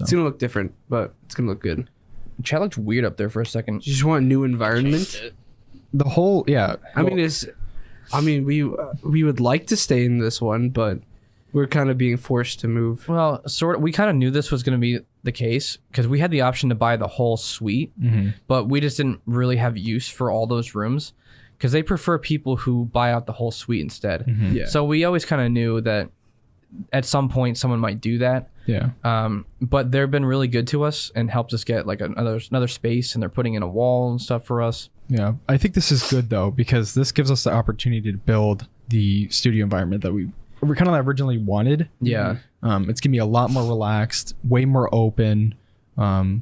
It's gonna look different, but it's gonna look good. Chat looked weird up there for a second. You just want a new environment. Changed it. the whole I mean, we would like to stay in this one, but we're kind of being forced to move. Well, sort of. We kind of knew this was going to be the case because we had the option to buy the whole suite, but we just didn't really have use for all those rooms because they prefer people who buy out the whole suite instead. Yeah. So we always kind of knew that at some point someone might do that. Yeah. But they've been really good to us and helped us get like another space, and they're putting in a wall and stuff for us. Yeah. I think this is good though, because this gives us the opportunity to build the studio environment that we kind of originally wanted. Yeah. It's gonna be a lot more relaxed, way more open. We're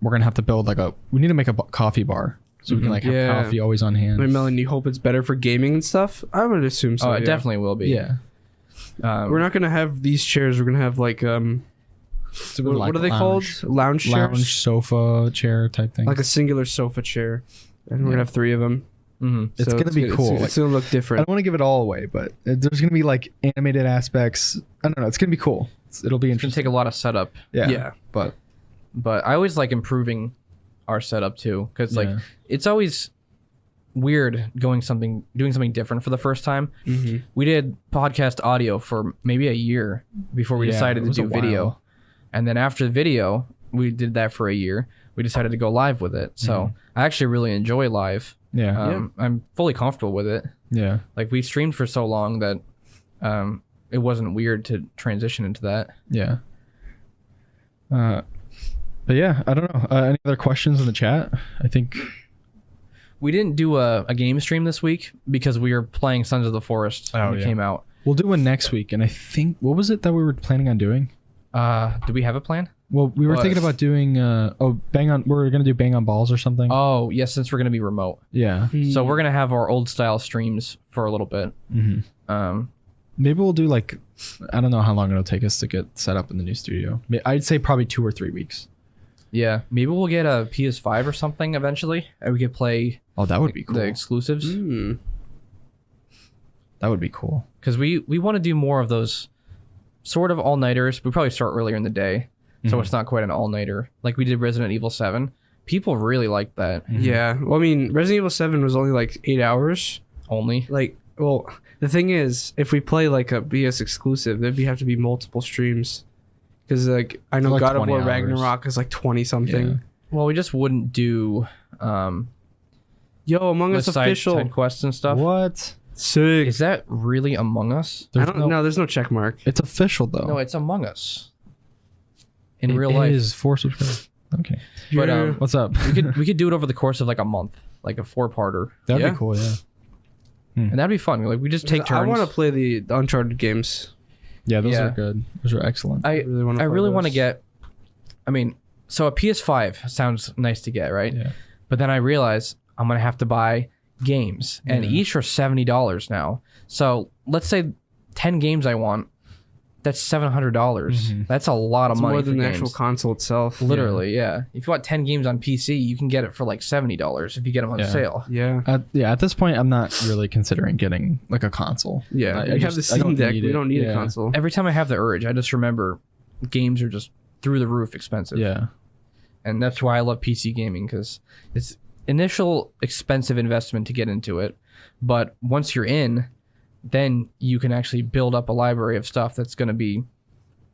gonna have to build we need to make a coffee bar so we can like have coffee always on hand. Wait, Melon, you hope it's better for gaming and stuff? I would assume so. Oh, it definitely will be. Yeah. We're not gonna have these chairs. We're gonna have like what are they called? Lounge chairs. Lounge sofa chair type thing. Like a singular sofa chair, and we're gonna have 3 of them. It's gonna be cool. It's gonna look I different. don't want to give it all away, but there's gonna be like animated aspects. I don't know. It's gonna be cool. It'll be It's gonna interesting. take a lot of setup. Yeah. But I always like improving our setup too, because like Yeah. it's always weird doing something different for the first time. Mm-hmm. We did podcast audio for maybe a year before we Yeah, decided it to was do a video, while. and then after the video, we did that for a year. We decided to go live with it. So Mm-hmm. I actually really enjoy live. yeah, I'm fully comfortable with it. yeah, Like we streamed for so long that it wasn't weird to transition into that. yeah. But yeah, I don't know. Any other questions in the chat? I think. We didn't do a game stream this week because we were playing Sons of the Forest when it came out. We'll do one next week, and I think what was it that we were planning on doing? Do we have a plan? Well, we were What? thinking about doing bang on. We're gonna do bang on balls or something. Oh, yes, since we're going to be remote. Yeah. So we're going to have our old style streams for a little bit. Mm-hmm. Maybe we'll do like, I don't know how long it'll take us to get set up in the new studio. I'd say probably 2 or 3 weeks. Yeah, maybe we'll get a PS5 or something eventually, and we could play Oh, that would be cool. the exclusives. That would be cool. Because we want to do more of those sort of all-nighters. We probably start earlier in the day, so it's not quite an all-nighter. Like we did Resident Evil 7. People really liked that. Yeah. Well, I mean, Resident Evil 7 was only like 8 hours. Only. Like, well, the thing is, if we play like a BS exclusive, there'd have to be multiple streams. Because like I know Like God of 20 War hours. Ragnarok is like 20 something. Yeah. Well, we just wouldn't do Yo, Among the Us side official. quests and stuff. What? Sick. Is that really Among Us? I don't know. There's no check mark. It's official though. No, it's Among Us. In It real life. is 4 subscribers. Okay. But Yeah. What's up? we could do it over the course of like a month, like a 4-parter. That'd Yeah. be cool. Yeah. And that'd be fun. Like we just take turns. I want to play the Uncharted games. Yeah, those Yeah. are good. Those are excellent. I really wanna play really want to those. get. I mean, so a PS5 sounds nice to get, right? Yeah. But then I realize I'm gonna have to buy games, and each are $70 now. So let's say 10 games I want. That's $700. That's a lot of It's money more for than the games. actual console itself. Literally, yeah. If you want 10 games on PC, you can get it for like $70 if you get them on Yeah. sale. Yeah. At this point, I'm not really considering getting like a console. Yeah. I We have the I don't Steam Deck. need We it. don't need Yeah. a console. Every time I have the urge, I just remember games are just through the roof expensive. Yeah. And that's why I love PC gaming, because it's initial expensive investment to get into it, but once you're in, then you can actually build up a library of stuff that's going to be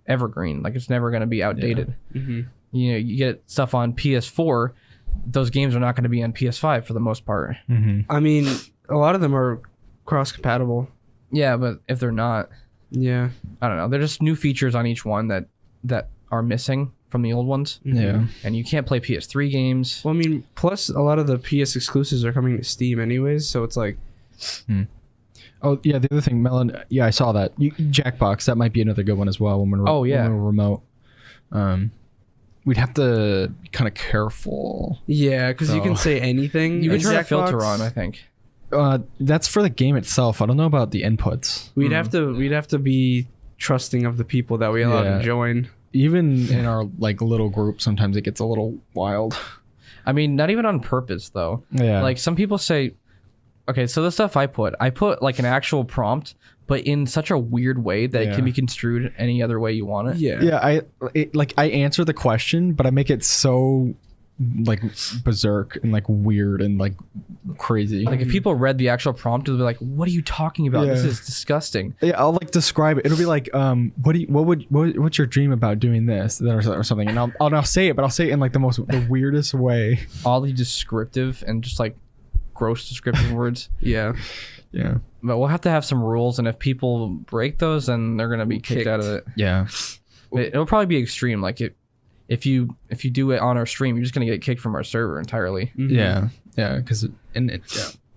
evergreen. Like it's never going to be outdated. Mm-hmm. You know, you get stuff on PS4, those games are not going to be on PS5 for the most part. Mm-hmm. I mean, a lot of them are cross compatible. Yeah, but if they're not, Yeah. I don't know. They're just new features on each one that are missing from the old ones. Yeah. And you can't play PS3 games. Well, I mean, plus a lot of the PS exclusives are coming to Steam anyways, so it's like, Oh yeah, the other thing, Melon. Yeah, I saw that. Jackbox. That might be another good one as well. When we're Oh, yeah. when we're remote. We'd have to be kind of careful. yeah, because you can So- say anything. You in can turn a Jackbox. filter on, I think. That's for the game itself. I don't know about the inputs. We'd have to be trusting of the people that we allow Yeah. to join. Even in our like little group, sometimes it gets a little wild. I mean, not even on purpose though. Yeah. Like some people say, okay, so the stuff I put like an actual prompt, but in such a weird way that it Yeah. can be construed any other way you want it. Yeah. Yeah, I answer the question, but I make it so like berserk and like weird and like crazy. Like if people read the actual prompt, they'll be like, "What are you talking about? This Yeah. is disgusting." Yeah, I'll like describe it. It'll be like, what's your dream about doing this or something? And I'll say it, but I'll say it in like the weirdest way. All the descriptive and just like gross descriptive words. Yeah. Yeah. But we'll have to have some rules, and if people break those, then they're gonna be kicked out of it. Yeah. It'll probably be extreme. Like if you do it on our stream, you're just gonna get kicked from our server entirely. Yeah. Yeah. Because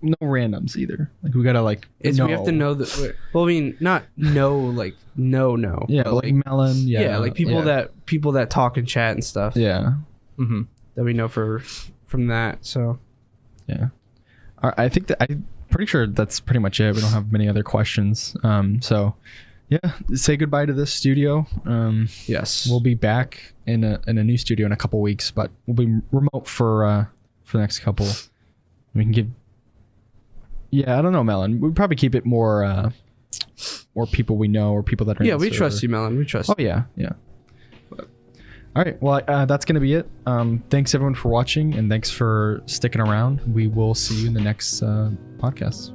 no randoms either. Like we gotta like. We have to know that. Well, I mean, not know like no. Yeah, but, like melon. Yeah. yeah, like people that talk and chat and stuff. Yeah. Mm-hmm. That we know from that. So Yeah. I think that I'm pretty sure that's pretty much it. We don't have many other questions. So yeah, say goodbye to this studio. yes, We'll be back in a new studio in a couple weeks, but we'll be remote for the next couple. We can give. Yeah, I don't know, Melon. We'd probably keep it more people we know or people that are. Yeah, we trust you, Melon. We trust. Oh yeah, yeah. All right, well, that's gonna be it. Thanks everyone for watching, and thanks for sticking around. We will see you in the next podcast.